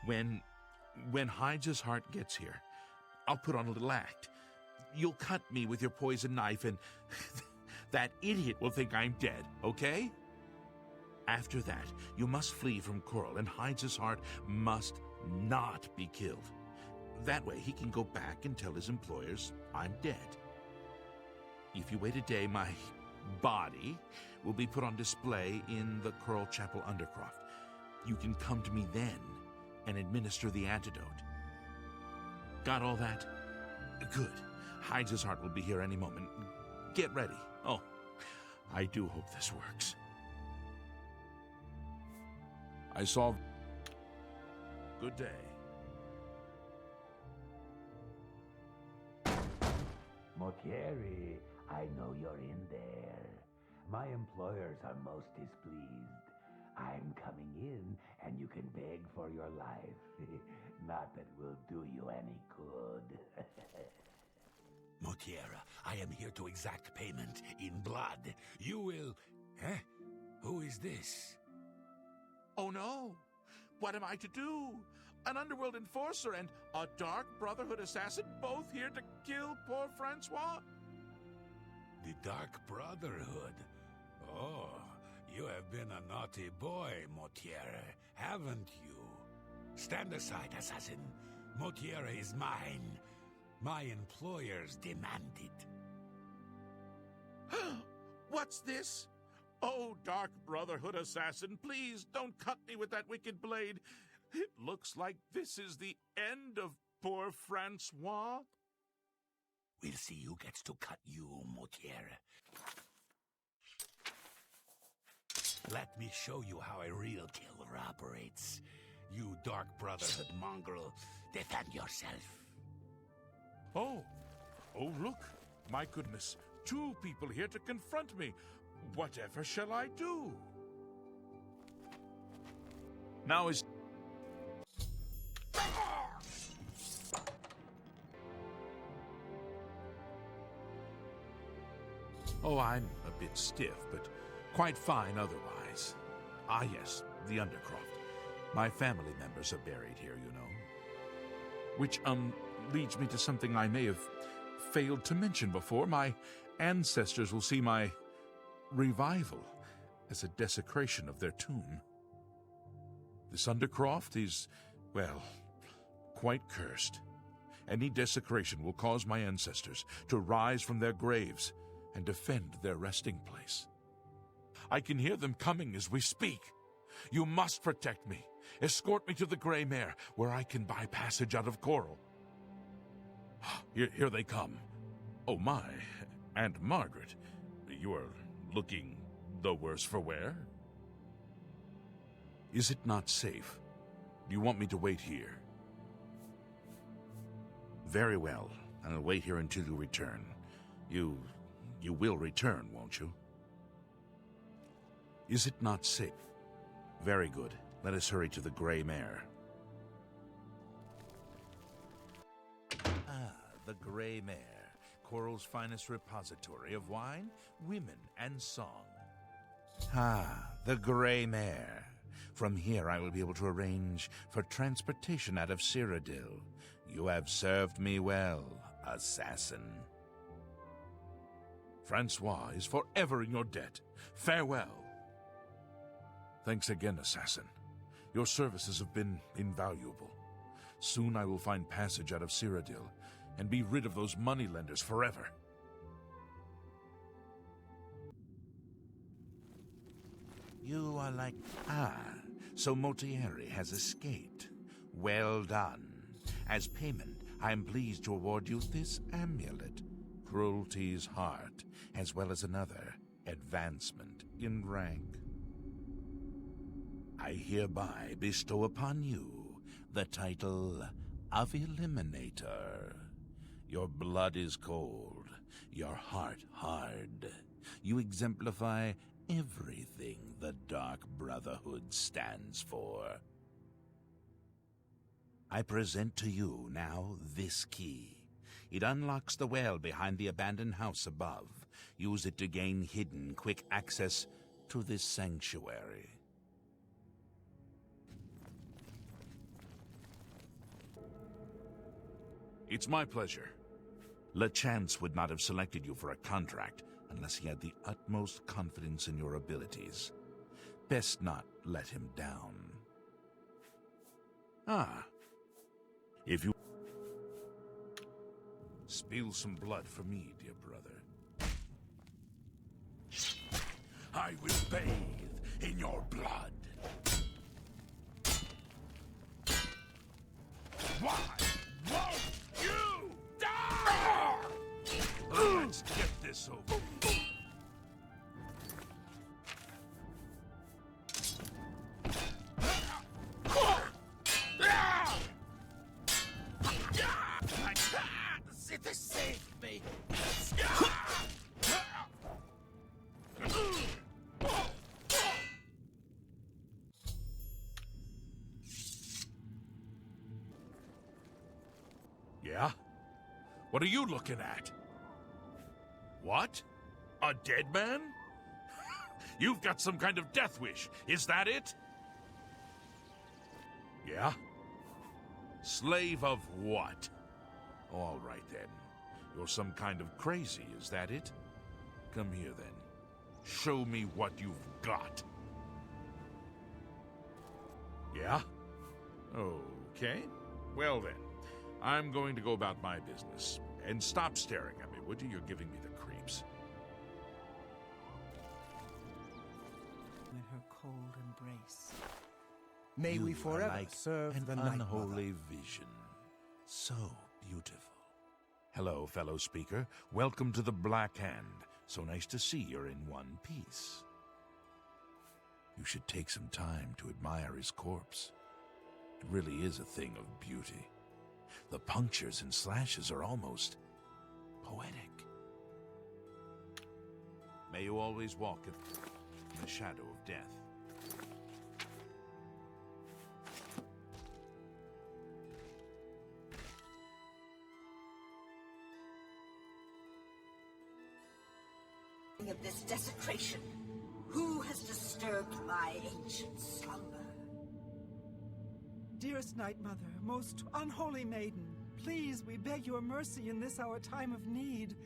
When Hides His Heart gets here, I'll put on a little act. You'll cut me with your poison knife, and that idiot will think I'm dead, okay? After that, you must flee from Coral, and Hides His Heart must not be killed. That way he can go back and tell his employers I'm dead. If you wait a day, my body will be put on display in the Coral Chapel Undercroft. You can come to me then and administer the antidote. Got all that? Good. Hyde's heart will be here any moment. Get ready. Oh, I do hope this works. I saw... Good day. Motieri, I know you're in there. My employers are most displeased. I'm coming in, and you can beg for your life. Not that it will do you any good. Motiera, I am here to exact payment in blood. You will... Huh? Who is this? Oh no! What am I to do? An underworld enforcer and a Dark Brotherhood assassin, both here to kill poor Francois? The Dark Brotherhood? Oh, you have been a naughty boy, Motiera, haven't you? Stand aside, assassin. Motiera is mine. My employers demand it. What's this? Oh, Dark Brotherhood assassin, please don't cut me with that wicked blade. It looks like this is the end of poor Francois. We'll see who gets to cut you, Motiera. Let me show you how a real killer operates. You Dark Brotherhood mongrel, defend yourself. Oh, look. My goodness. 2 people here to confront me. Whatever shall I do? Now is... Oh, I'm a bit stiff, but quite fine otherwise. Ah, yes, the Undercroft. My family members are buried here, you know. Which, leads me to something I may have failed to mention before. My ancestors will see my revival as a desecration of their tomb. This Undercroft is, well, quite cursed. Any desecration will cause my ancestors to rise from their graves and defend their resting place. I can hear them coming as we speak. You must protect me. Escort me to the Grey Mare, where I can buy passage out of Coral. Here they come. Oh my, Aunt Margaret, you are looking the worse for wear. Is it not safe? Do you want me to wait here? Very well, I'll wait here until you return. You will return, won't you? Is it not safe? Very good. Let us hurry to the Grey Mare. Ah, the Grey Mare, Coral's finest repository of wine, women, and song. Ah, the Grey Mare. From here I will be able to arrange for transportation out of Cyrodiil. You have served me well, assassin. Francois is forever in your debt. Farewell. Thanks again, assassin. Your services have been invaluable. Soon I will find passage out of Cyrodiil and be rid of those moneylenders forever. You are like... Ah, so Motieri has escaped. Well done. As payment, I am pleased to award you this amulet, Cruelty's Heart, as well as another advancement in rank. I hereby bestow upon you the title of Eliminator. Your blood is cold, your heart hard. You exemplify everything the Dark Brotherhood stands for. I present to you now this key. It unlocks the well behind the abandoned house above. Use it to gain hidden, quick access to this sanctuary. It's my pleasure. LeChance would not have selected you for a contract unless he had the utmost confidence in your abilities. Best not let him down. Ah. If you... Spill some blood for me, dear brother. I will bathe in your blood. Why won't you die? Let's get this over. This saved me. Yeah? What are you looking at? What? A dead man? You've got some kind of death wish. Is that it? Yeah? Slave of what? All right, then. You're some kind of crazy, is that it? Come here, then. Show me what you've got. Yeah? Okay. Well, then. I'm going to go about my business. And stop staring at me, would you? You're giving me the creeps. In her cold embrace. May we forever like serve an the Night unholy Mother. vision. So beautiful. Hello, fellow speaker. Welcome to the Black Hand. So nice to see you're in one piece. You should take some time to admire his corpse. It really is a thing of beauty. The punctures and slashes are almost poetic. May you always walk in the shadow of death. Of this desecration, who has disturbed my ancient slumber? Dearest Night Mother, most unholy maiden, please, we beg your mercy in this our time of need.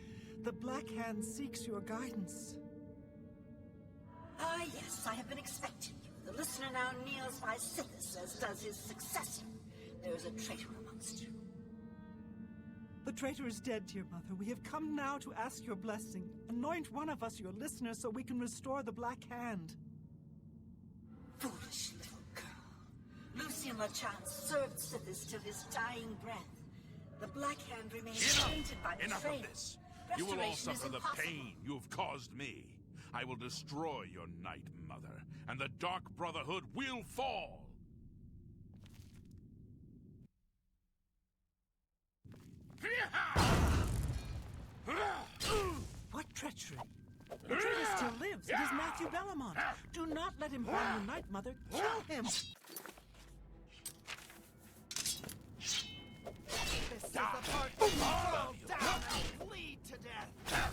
The Black Hand seeks your guidance. Ah, yes, I have been expecting you. The listener now kneels by Sithis, as does his successor. There is a traitor amongst you. The traitor is dead, dear mother. We have come now to ask your blessing. Anoint one of us your listener so we can restore the Black Hand. Foolish little girl. Lucien LeChance served Sithis till his dying breath. The Black Hand remains tainted by betrayal. Enough of this. You will all suffer the pain you have caused me. I will destroy your Night Mother, and the Dark Brotherhood will fall. What treachery? The traitor still lives. It is Matthew Bellamont. Do not let him harm the Night Mother. Kill him. This is the part where you fall down and bleed to death.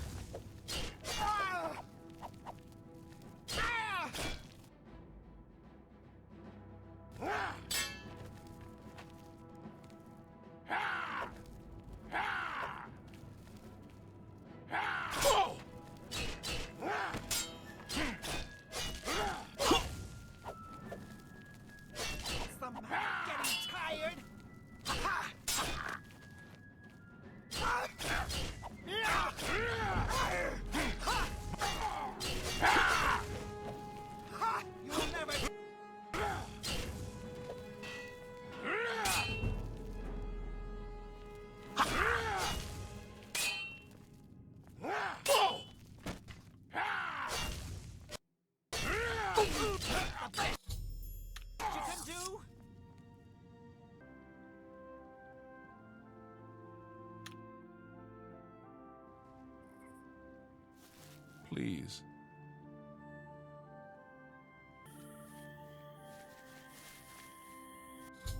Please.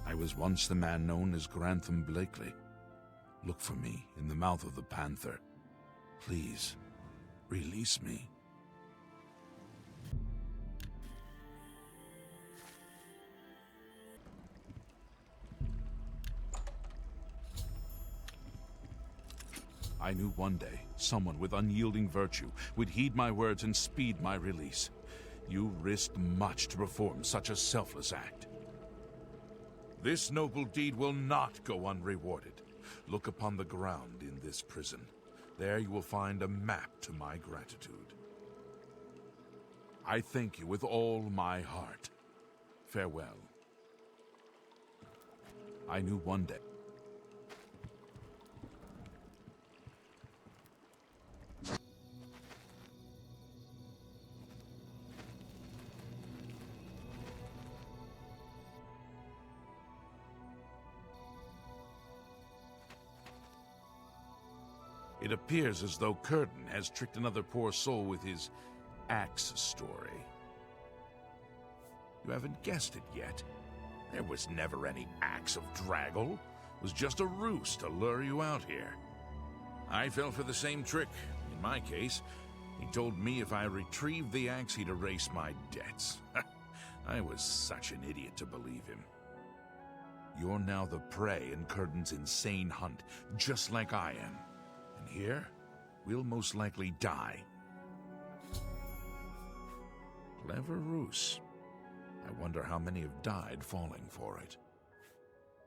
I was once the man known as Grantham Blakely. Look for me in the mouth of the Panther. Please, release me. I knew one day someone with unyielding virtue would heed my words and speed my release. You risked much to perform such a selfless act. This noble deed will not go unrewarded. look upon the ground in this prison. There you will find a map to my gratitude. I thank you with all my heart. Farewell. I knew one day. It appears as though Curtin has tricked another poor soul with his axe story. You haven't guessed it yet. There was never any axe of Dagail. It was just a ruse to lure you out here. I fell for the same trick. In my case, he told me if I retrieved the axe, he'd erase my debts. I was such an idiot to believe him. You're now the prey in Curtin's insane hunt, just like I am. And here, we'll most likely die. Clever ruse. I wonder how many have died falling for it.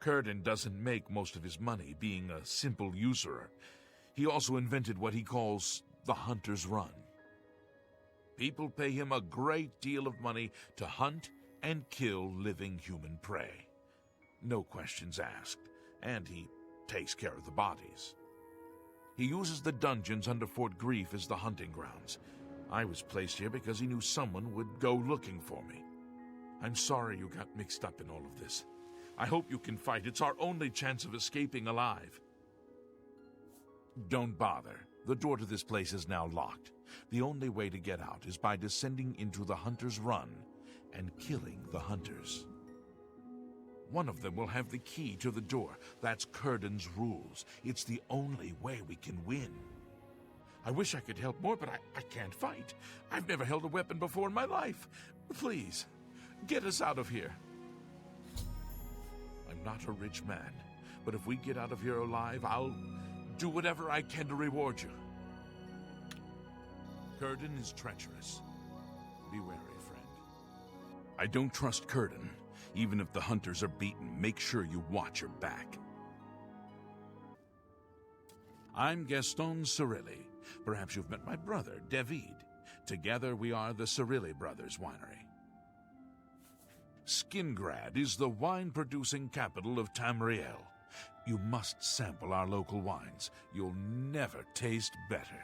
Curtin doesn't make most of his money being a simple usurer. He also invented what he calls the Hunter's Run. People pay him a great deal of money to hunt and kill living human prey. No questions asked, and he takes care of the bodies. He uses the dungeons under Fort Grief as the hunting grounds. I was placed here because he knew someone would go looking for me. I'm sorry you got mixed up in all of this. I hope you can fight. It's our only chance of escaping alive. Don't bother. The door to this place is now locked. The only way to get out is by descending into the Hunter's Run and killing the hunters. One of them will have the key to the door. That's Curtin's rules. It's the only way we can win. I wish I could help more, but I can't fight. I've never held a weapon before in my life. Please, get us out of here. I'm not a rich man, but if we get out of here alive, I'll do whatever I can to reward you. Curtin is treacherous. Be wary, friend. I don't trust Curtin. Even if the hunters are beaten, make sure you watch your back. I'm Gaston Cirilli. Perhaps you've met my brother, David. Together we are the Cirilli Brothers Winery. Skingrad is the wine-producing capital of Tamriel. You must sample our local wines. You'll never taste better.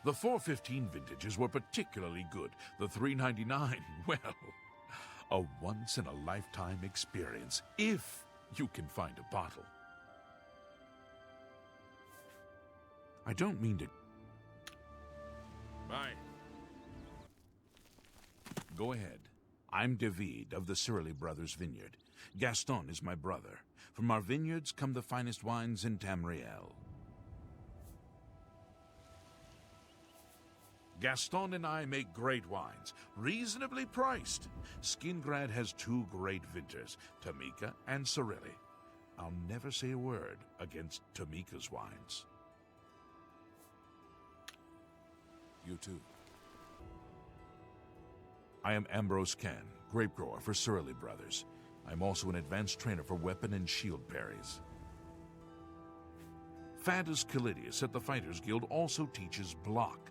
The 415 vintages were particularly good. The 399, well, a once-in-a-lifetime experience, if you can find a bottle. I don't mean to... Bye. Go ahead. I'm David of the Cirilli Brothers Vineyard. Gaston is my brother. From our vineyards come the finest wines in Tamriel. Gaston and I make great wines, reasonably priced. Skingrad has two great vintners, Tamika and Cirilli. I'll never say a word against Tamika's wines. You too. I am Ambrose Can, grape grower for Cirilli Brothers. I'm also an advanced trainer for weapon and shield parries. Fadus Calidius at the Fighters Guild also teaches block,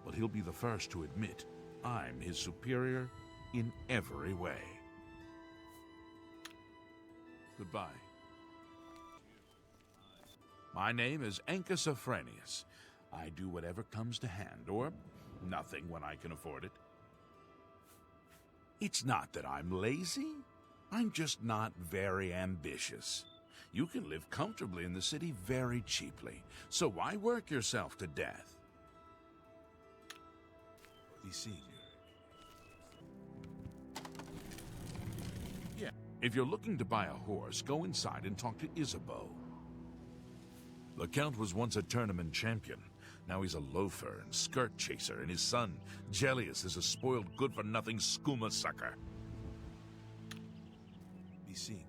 but he'll be the first to admit I'm his superior in every way. Goodbye. My name is Ancus Afranius. I do whatever comes to hand, or nothing when I can afford it. It's not that I'm lazy. I'm just not very ambitious. You can live comfortably in the city very cheaply, so why work yourself to death? Be seeing you. Yeah, if you're looking to buy a horse, go inside and talk to Isabeau. The Count was once a tournament champion. Now he's a loafer and skirt chaser, and his son, Gellius, is a spoiled good-for-nothing skooma sucker. Be seeing you.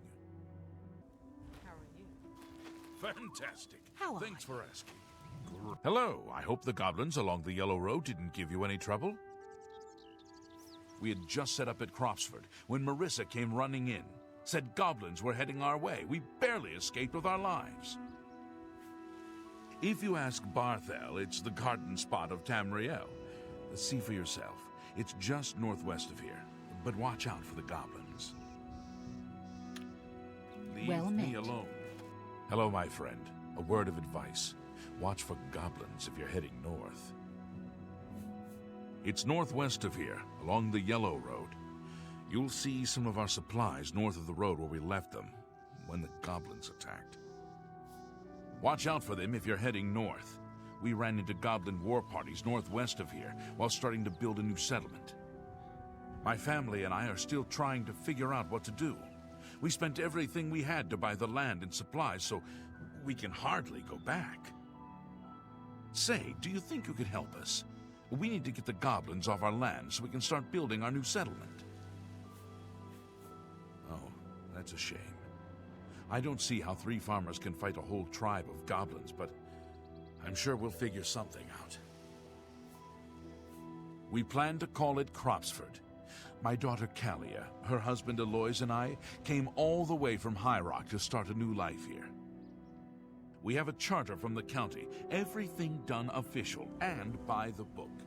How are you? Fantastic. How are Thanks for asking. Hello, I hope the goblins along the Yellow Road didn't give you any trouble. We had just set up at Cropsford when Marissa came running in. Said goblins were heading our way. We barely escaped with our lives. If you ask Barthel, it's the garden spot of Tamriel. See for yourself. It's just northwest of here. But watch out for the goblins. Leave me alone. Hello, my friend. A word of advice. Watch for goblins if you're heading north. It's northwest of here, along the Yellow Road. You'll see some of our supplies north of the road where we left them when the goblins attacked. Watch out for them if you're heading north. We ran into goblin war parties northwest of here while starting to build a new settlement. My family and I are still trying to figure out what to do. We spent everything we had to buy the land and supplies, so we can hardly go back. Say, do you think you could help us? We need to get the goblins off our land so we can start building our new settlement. Oh, that's a shame. I don't see how 3 farmers can fight a whole tribe of goblins, but I'm sure we'll figure something out. We plan to call it Cropsford. My daughter Callia, her husband Aloys, and I came all the way from High Rock to start a new life here. We have a charter from the county, everything done official and by the book.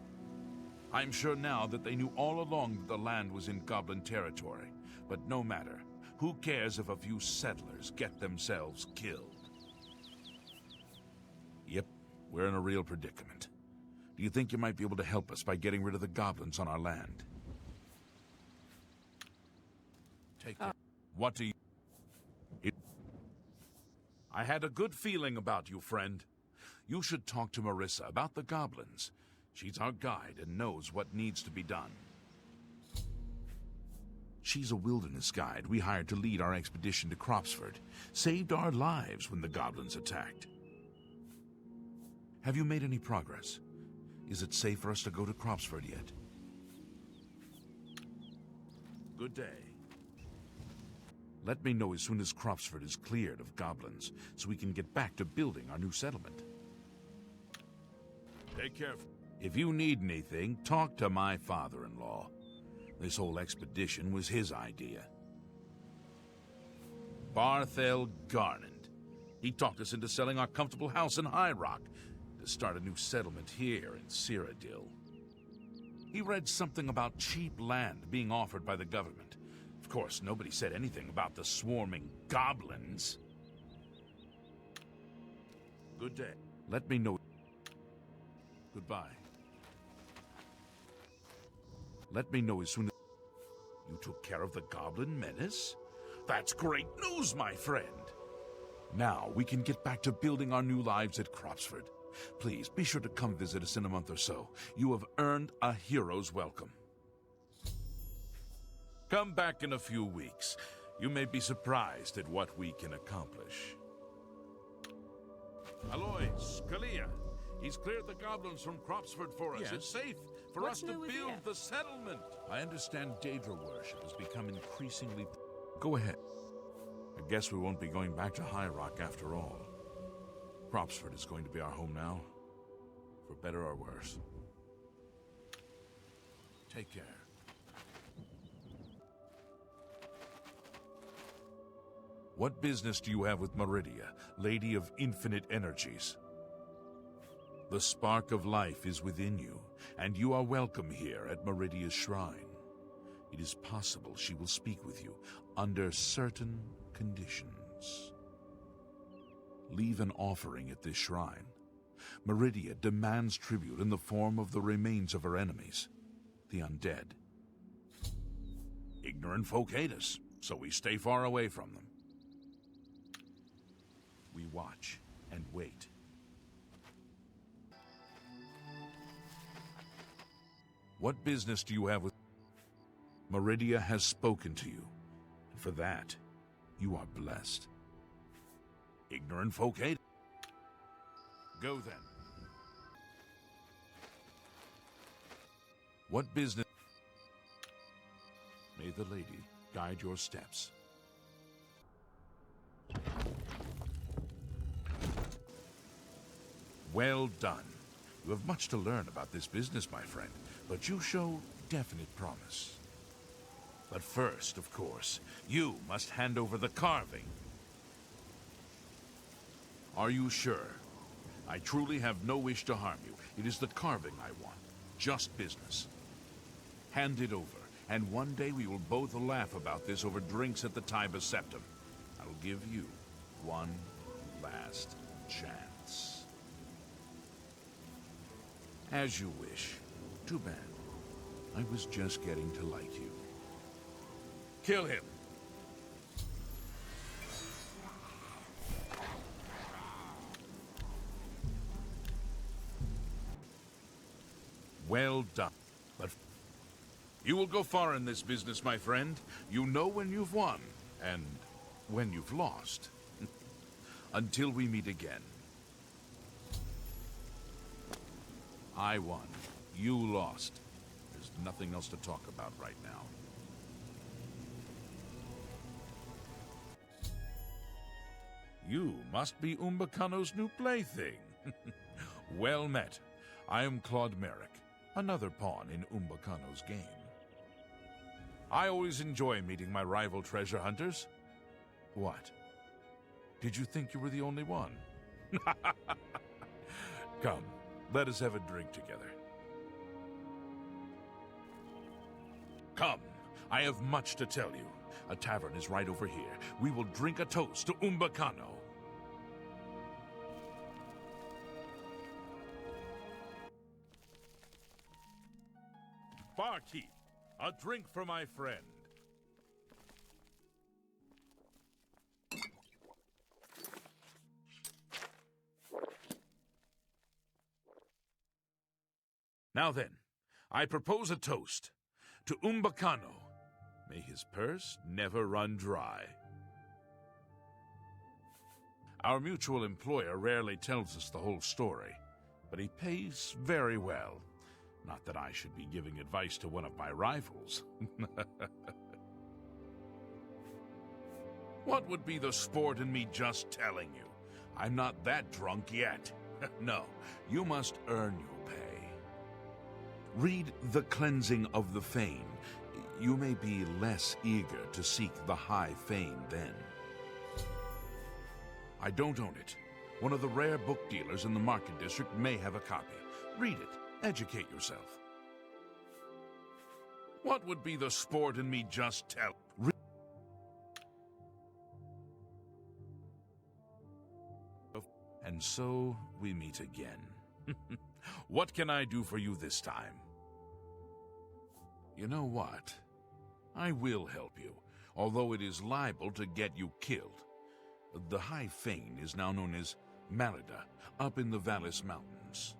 I'm sure now that they knew all along that the land was in goblin territory, but no matter. Who cares if a few settlers get themselves killed? Yep, we're in a real predicament. Do you think you might be able to help us by getting rid of the goblins on our land? Take it. What do you... I had a good feeling about you, friend. You should talk to Marissa about the goblins. She's our guide and knows what needs to be done. She's a wilderness guide we hired to lead our expedition to Cropsford. Saved our lives when the goblins attacked. Have you made any progress? Is it safe for us to go to Cropsford yet? Good day. Let me know as soon as Cropsford is cleared of goblins, so we can get back to building our new settlement. Take care. If you need anything, talk to my father-in-law. This whole expedition was his idea. Barthel Garland. He talked us into selling our comfortable house in High Rock to start a new settlement here in Cyrodiil. He read something about cheap land being offered by the government. Of course, nobody said anything about the swarming goblins. Good day. Let me know. Goodbye. Let me know as soon as... You took care of the goblin menace? That's great news, my friend! Now we can get back to building our new lives at Cropsford. Please, be sure to come visit us in a month or so. You have earned a hero's welcome. Come back in a few weeks. You may be surprised at what we can accomplish. Aloys, Callia, he's cleared the goblins from Cropsford for us. Yes. It's safe for us to build the settlement. I understand Daedra worship has become increasingly... Go ahead. I guess we won't be going back to High Rock after all. Cropsford is going to be our home now, for better or worse. Take care. What business do you have with Meridia, Lady of Infinite Energies? The spark of life is within you, and you are welcome here at Meridia's shrine. It is possible she will speak with you under certain conditions. Leave an offering at this shrine. Meridia demands tribute in the form of the remains of her enemies, the undead. Ignorant folk hate us, so we stay far away from them. We watch and wait. What business do you have with... Meridia has spoken to you, and for that, you are blessed. Ignorant folk hate. Go then. What business... May the lady guide your steps. Well done. You have much to learn about this business, my friend, but you show definite promise. But first, of course, you must hand over the carving. Are you sure? I truly have no wish to harm you. It is the carving I want. Just business. Hand it over, and one day we will both laugh about this over drinks at the Tiber Septum. I'll give you one last chance. As you wish. Too bad. I was just getting to like you. Kill him! Well done. But you will go far in this business, my friend. You know when you've won, and when you've lost. Until we meet again. I won. You lost. There's nothing else to talk about right now. You must be Umbakano's new plaything. Well met. I am Claude Merrick, another pawn in Umbakano's game. I always enjoy meeting my rival treasure hunters. What? Did you think you were the only one? Come, let us have a drink together. Come, I have much to tell you. A tavern is right over here. We will drink a toast to Umbakano. Barkeep, a drink for my friend. Now then, I propose a toast to Umbakano. May his purse never run dry. Our mutual employer rarely tells us the whole story, but he pays very well. Not that I should be giving advice to one of my rivals. What would be the sport in me just telling you? I'm not that drunk yet. No, you must earn your pay. Read The Cleansing of the Fane. You may be less eager to seek the high fame then. I don't own it. One of the rare book dealers in the market district may have a copy. Read it. Educate yourself. What would be the sport in me just tell? And so we meet again. What can I do for you this time? You know what? I will help you, although it is liable to get you killed. The High Fane is now known as Malida, up in the Valis Mountains.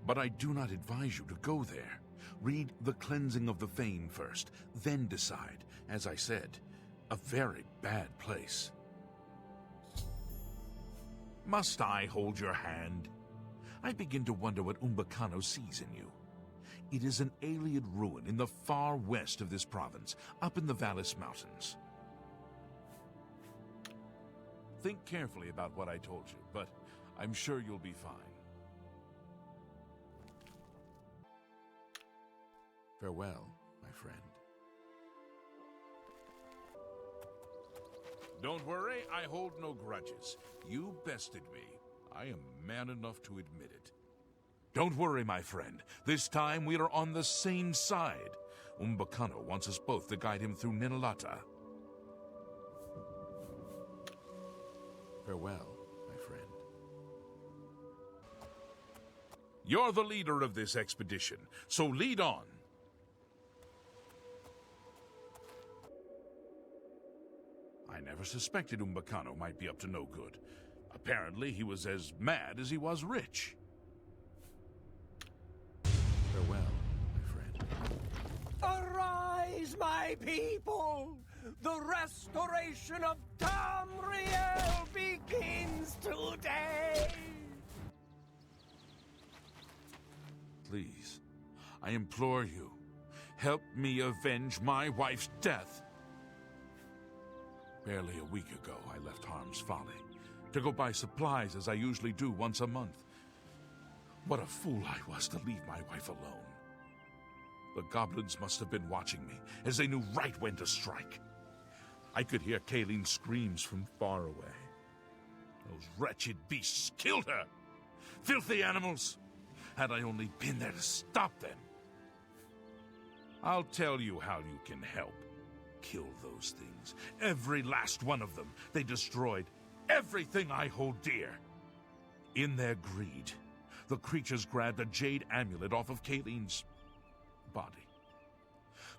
But I do not advise you to go there. Read The Cleansing of the Fane first, then decide. As I said, a very bad place. Must I hold your hand? I begin to wonder what Umbakano sees in you. It is an alien ruin in the far west of this province, up in the Valis Mountains. Think carefully about what I told you, but I'm sure you'll be fine. Farewell, my friend. Don't worry, I hold no grudges. You bested me. I am man enough to admit it. Don't worry, my friend. This time we are on the same side. Umbakano wants us both to guide him through Ninalata. Farewell, my friend. You're the leader of this expedition, so lead on. I never suspected Umbakano might be up to no good. Apparently, he was as mad as he was rich. Farewell, my friend. Arise, my people! The restoration of Tamriel begins today! Please, I implore you, help me avenge my wife's death. Barely a week ago, I left Harm's Folly to go buy supplies as I usually do once a month. What a fool I was to leave my wife alone. The goblins must have been watching me, as they knew right when to strike. I could hear Kayleen's screams from far away. Those wretched beasts killed her! Filthy animals! Had I only been there to stop them! I'll tell you how you can help. Kill those things. Every last one of them. They destroyed everything I hold dear. In their greed, the creatures grabbed a jade amulet off of Kayleen's body.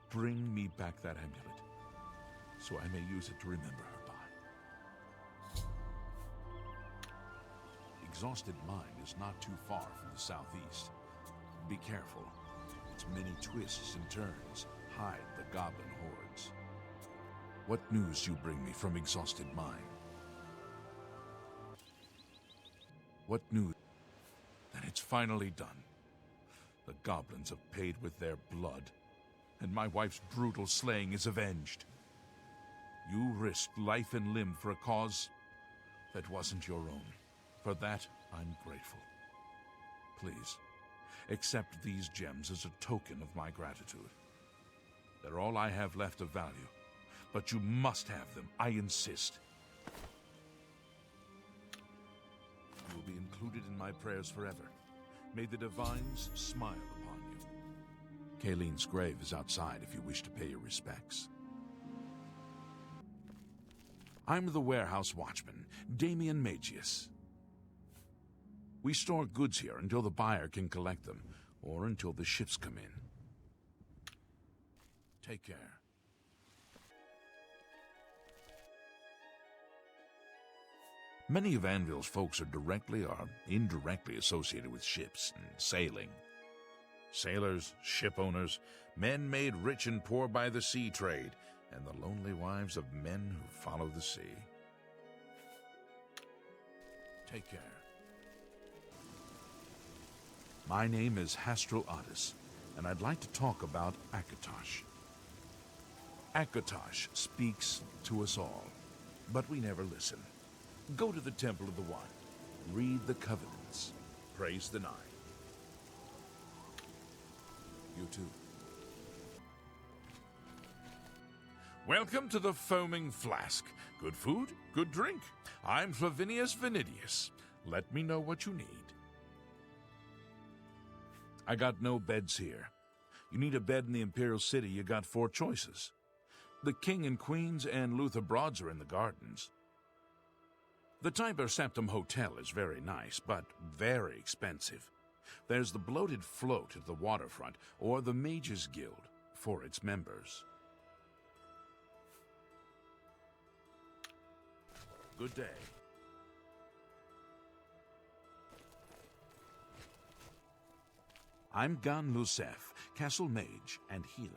Bring me back that amulet, so I may use it to remember her by. Exhausted Mind is not too far from the southeast. Be careful. Its many twists and turns hide the goblin hordes. What news do you bring me from Exhausted Mind? What news? That it's finally done. The goblins have paid with their blood, and my wife's brutal slaying is avenged. You risked life and limb for a cause that wasn't your own. For that, I'm grateful. Please, accept these gems as a token of my gratitude. They're all I have left of value, but you must have them, I insist. You will be included in my prayers forever. May the divines smile upon you. Kayleen's grave is outside if you wish to pay your respects. I'm the warehouse watchman, Damian Magius. We store goods here until the buyer can collect them, or until the ships come in. Take care. Many of Anvil's folks are directly or indirectly associated with ships and sailing. Sailors, ship owners, men made rich and poor by the sea trade, and the lonely wives of men who follow the sea. Take care. My name is Hastral Otis, and I'd like to talk about Akatosh. Akatosh speaks to us all, but we never listen. Go to the Temple of the One. Read the Covenants. Praise the Nine. You too. Welcome to the Foaming Flask. Good food, good drink. I'm Flavinius Vinidius. Let me know what you need. I got no beds here. You need a bed in the Imperial City, you got 4 choices. The King and Queens and Luther Broads are in the gardens. The Tiber Septim Hotel is very nice, but very expensive. There's the Bloated Float at the waterfront, or the Mages Guild for its members. Good day. I'm Gan Lusef, Castle Mage and Healer.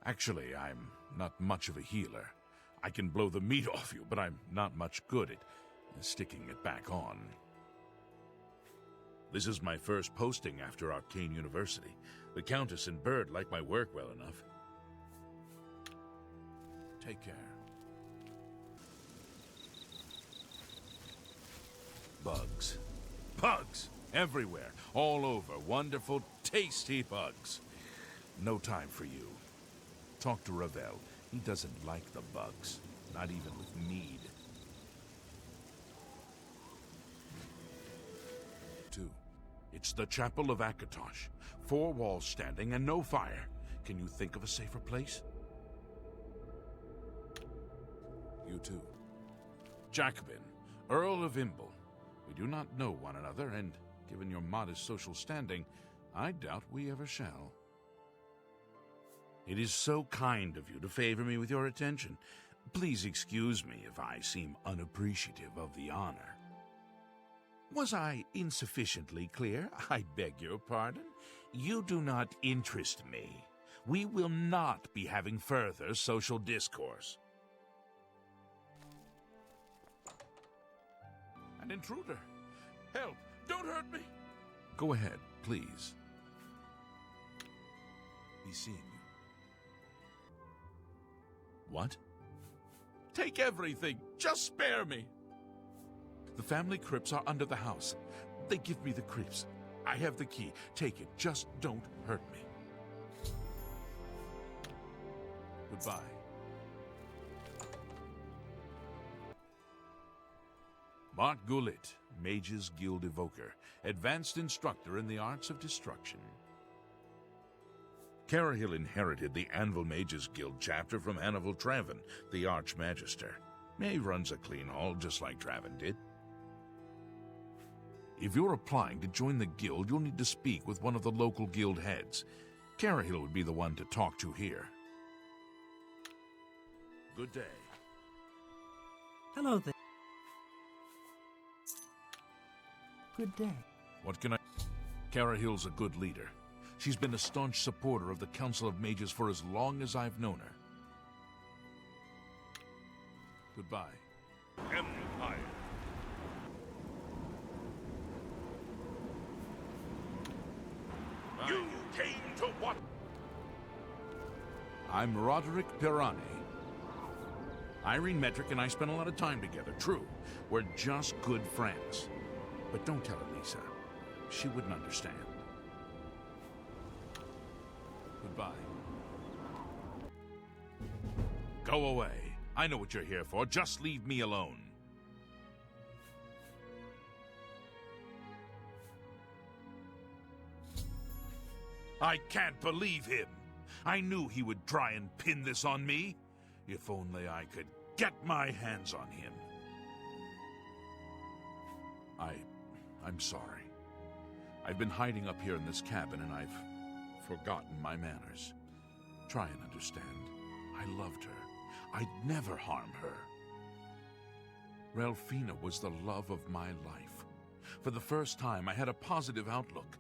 Actually, I'm not much of a healer. I can blow the meat off you, but I'm not much good at sticking it back on. This is my first posting after Arcane University. The Countess and Bird like my work well enough. Take care. Bugs. Bugs! Everywhere. All over. Wonderful, tasty bugs. No time for you. Talk to Ravel. He doesn't like the bugs. Not even with mead. 2. It's the Chapel of Akatosh. 4 walls standing and no fire. Can you think of a safer place? You too. Jacobin, Earl of Imble. We do not know one another, and given your modest social standing, I doubt we ever shall. It is so kind of you to favor me with your attention. Please excuse me if I seem unappreciative of the honor. Was I insufficiently clear? I beg your pardon. You do not interest me. We will not be having further social discourse. An intruder! Help! Don't hurt me! Go ahead, please. Be seeing you. What? Take everything! Just spare me! The family crypts are under the house. They give me the creeps. I have the key. Take it. Just don't hurt me. Goodbye. Mark Goulet, Mages Guild Evoker, Advanced Instructor in the Arts of Destruction. Carahil inherited the Anvil Mages Guild chapter from Hannibal Traven, the Archmagister. He runs a clean haul just like Traven did. If you're applying to join the guild, you'll need to speak with one of the local guild heads. Carahil would be the one to talk to here. Good day. Hello there. Good day. What can I... Carahil's a good leader. She's been a staunch supporter of the Council of Mages for as long as I've known her. Goodbye. Empire. You came to what? I'm Roderick Pirani. Irene Metric and I spent a lot of time together, true. We're just good friends. But don't tell her, Lisa. She wouldn't understand. Goodbye. Go away. I know what you're here for. Just leave me alone. I can't believe him. I knew he would try and pin this on me. If only I could get my hands on him. I'm sorry. I've been hiding up here in this cabin and I've forgotten my manners. Try and understand. I loved her. I'd never harm her. Ralphina was the love of my life. For the first time, I had a positive outlook.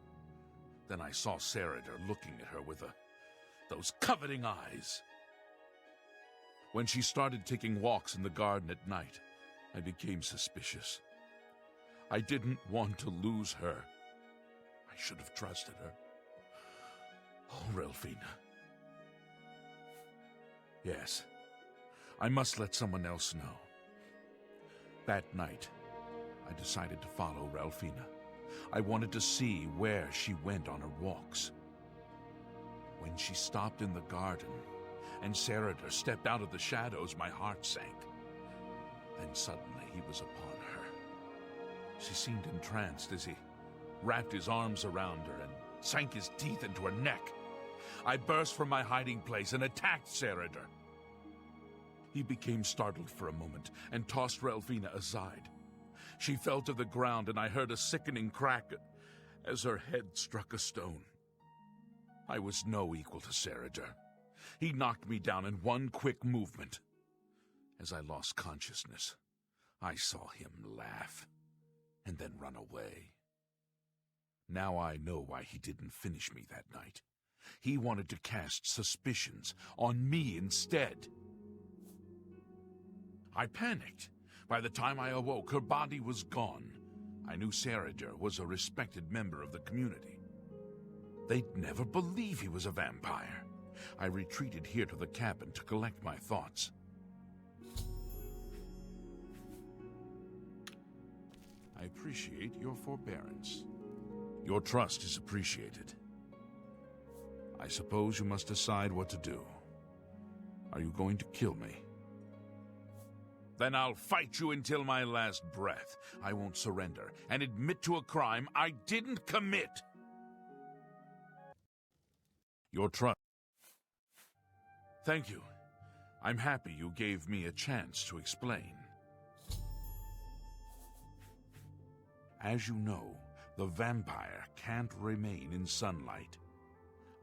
Then I saw Serador looking at her with those coveting eyes. When she started taking walks in the garden at night, I became suspicious. I didn't want to lose her. I should have trusted her. Oh, Ralphina. Yes, I must let someone else know. That night, I decided to follow Ralphina. I wanted to see where she went on her walks. When she stopped in the garden, and Serador stepped out of the shadows, my heart sank. Then suddenly he was upon her. She seemed entranced as he wrapped his arms around her and sank his teeth into her neck. I burst from my hiding place and attacked Serador. He became startled for a moment and tossed Ralphina aside. She fell to the ground and I heard a sickening crack as her head struck a stone. I was no equal to Serador. He knocked me down in one quick movement. As I lost consciousness, I saw him laugh and then run away. Now I know why he didn't finish me that night. He wanted to cast suspicions on me instead. I panicked. By the time I awoke, her body was gone. I knew Serador was a respected member of the community. They'd never believe he was a vampire. I retreated here to the cabin to collect my thoughts. I appreciate your forbearance. Your trust is appreciated. I suppose you must decide what to do. Are you going to kill me? Then I'll fight you until my last breath. I won't surrender and admit to a crime I didn't commit. Your trust. Thank you. I'm happy you gave me a chance to explain. As you know, the vampire can't remain in sunlight.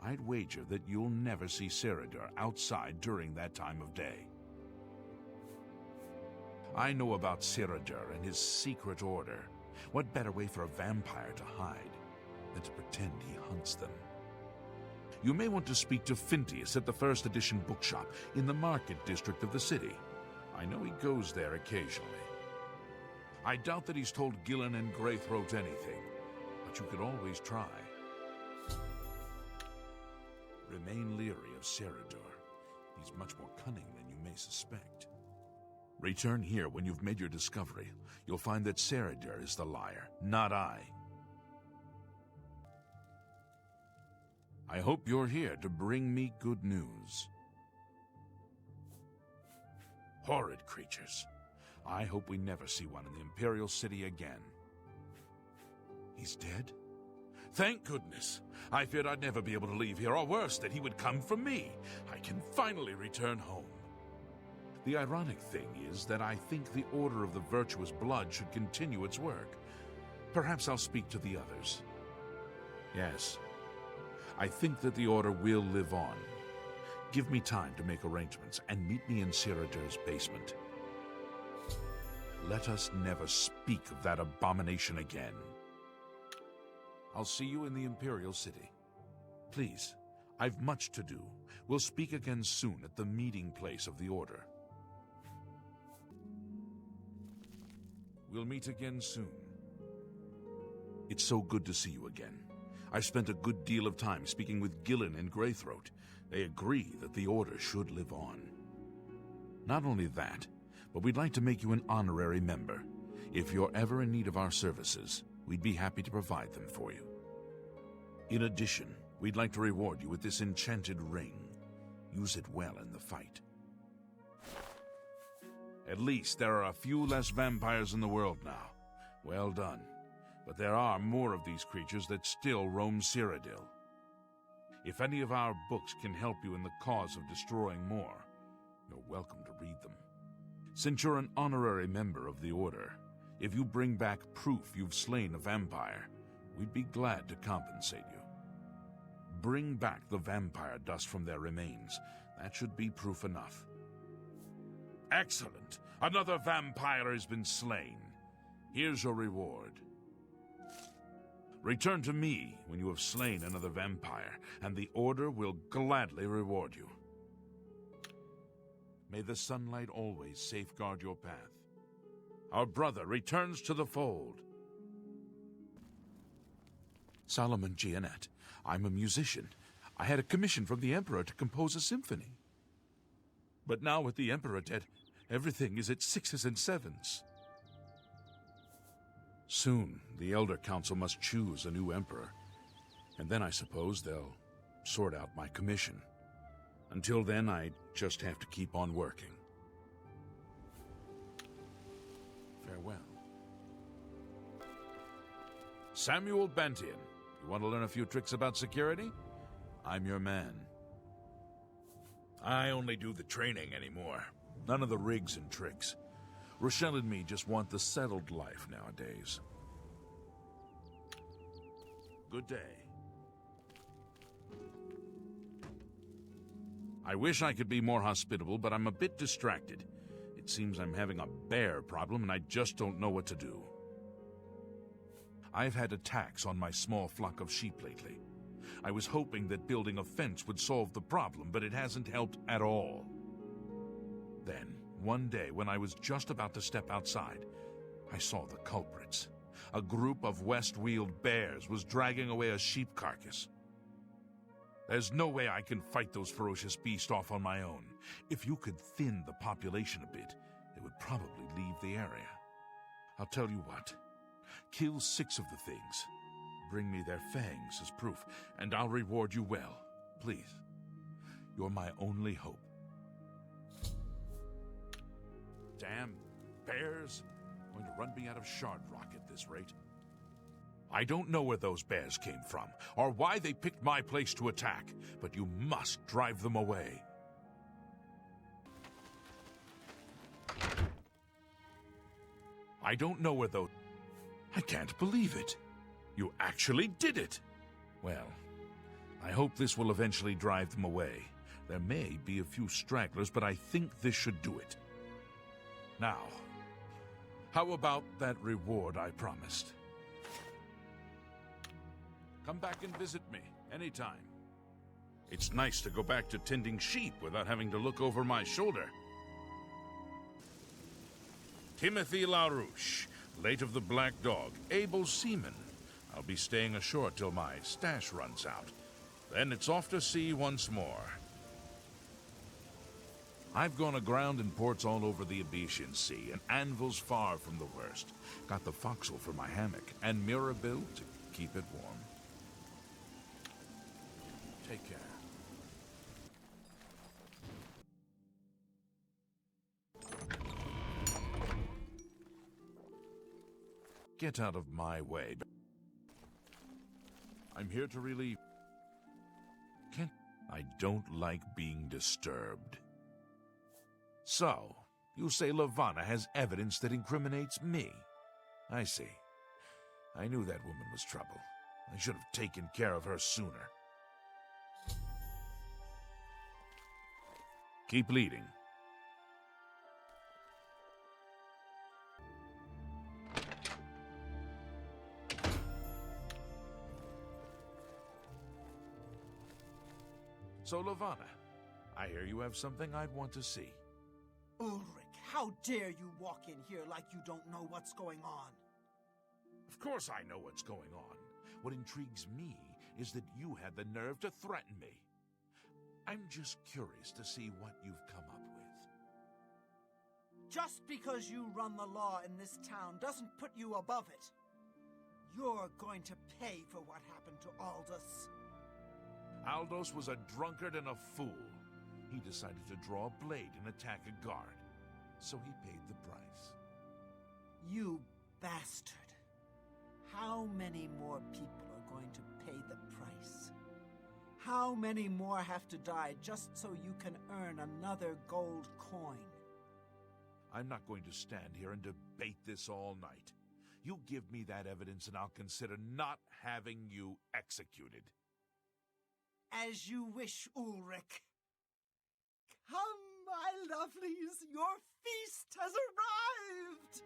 I'd wager that you'll never see Serador outside during that time of day. I know about Serador and his secret order. What better way for a vampire to hide than to pretend he hunts them? You may want to speak to Phintius at the first edition bookshop in the market district of the city. I know he goes there occasionally. I doubt that he's told Gillen and Greythroat anything, but you could always try. Remain leery of Serador. He's much more cunning than you may suspect. Return here when you've made your discovery. You'll find that Serador is the liar, not I. I hope you're here to bring me good news. Horrid creatures. I hope we never see one in the Imperial City again. He's dead? Thank goodness. I feared I'd never be able to leave here, or worse, that he would come for me. I can finally return home. The ironic thing is that I think the Order of the Virtuous Blood should continue its work. Perhaps I'll speak to the others. Yes, I think that the Order will live on. Give me time to make arrangements, and meet me in Cyrodiil's basement. Let us never speak of that abomination again. I'll see you in the Imperial City. Please, I've much to do. We'll speak again soon at the meeting place of the Order. We'll meet again soon. It's so good to see you again. I've spent a good deal of time speaking with Gillen and Greythroat. They agree that the Order should live on. Not only that, but we'd like to make you an honorary member. If you're ever in need of our services, we'd be happy to provide them for you. In addition, we'd like to reward you with this enchanted ring. Use it well in the fight. At least there are a few less vampires in the world now. Well done. But there are more of these creatures that still roam Cyrodiil. If any of our books can help you in the cause of destroying more, you're welcome to read them. Since you're an honorary member of the Order, if you bring back proof you've slain a vampire, we'd be glad to compensate you. Bring back the vampire dust from their remains. That should be proof enough. Excellent! Another vampire has been slain. Here's your reward. Return to me when you have slain another vampire, and the Order will gladly reward you. May the sunlight always safeguard your path. Our brother returns to the fold. Solomon Gianet. I'm a musician. I had a commission from the Emperor to compose a symphony. But now with the Emperor dead, everything is at 6s and 7s. Soon, the Elder Council must choose a new Emperor. And then I suppose they'll sort out my commission. Until then, I just have to keep on working. Farewell. Samuel Bantian. You want to learn a few tricks about security? I'm your man. I only do the training anymore. None of the rigs and tricks. Rochelle and me just want the settled life nowadays. Good day. I wish I could be more hospitable, but I'm a bit distracted. It seems I'm having a bear problem, and I just don't know what to do. I've had attacks on my small flock of sheep lately. I was hoping that building a fence would solve the problem, but it hasn't helped at all. Then, one day, when I was just about to step outside, I saw the culprits. A group of west-wheeled bears was dragging away a sheep carcass. There's no way I can fight those ferocious beasts off on my own. If you could thin the population a bit, they would probably leave the area. I'll tell you what. Kill 6 of the things. Bring me their fangs as proof, and I'll reward you well. Please. You're my only hope. Damn bears. Going to run me out of Shard Rock at this rate. I don't know where those bears came from, or why they picked my place to attack, but you must drive them away. I don't know where those... I can't believe it. You actually did it. Well, I hope this will eventually drive them away. There may be a few stragglers, but I think this should do it. Now, how about that reward I promised? Come back and visit me anytime. It's nice to go back to tending sheep without having to look over my shoulder. Timothy LaRouche, late of the Black Dog, able seaman. I'll be staying ashore till my stash runs out. Then it's off to sea once more. I've gone aground in ports all over the Abetian Sea, and Anvil's far from the worst. Got the forecastle for my hammock, and Mirabelle to keep it warm. Take care. Get out of my way. I'm here to relieve... I don't like being disturbed. So, you say Lavanna has evidence that incriminates me? I see. I knew that woman was trouble. I should have taken care of her sooner. Keep leading. So, Lavanna, I hear you have something I'd want to see. Ulrich, how dare you walk in here like you don't know what's going on? Of course I know what's going on. What intrigues me is that you had the nerve to threaten me. I'm just curious to see what you've come up with. Just because you run the law in this town doesn't put you above it. You're going to pay for what happened to Aldous. Aldous was a drunkard and a fool. He decided to draw a blade and attack a guard, so he paid the price. You bastard. How many more people are going to pay the price? How many more have to die just so you can earn another gold coin? I'm not going to stand here and debate this all night. You give me that evidence and I'll consider not having you executed. As you wish, Ulrich. Come, my lovelies, your feast has arrived!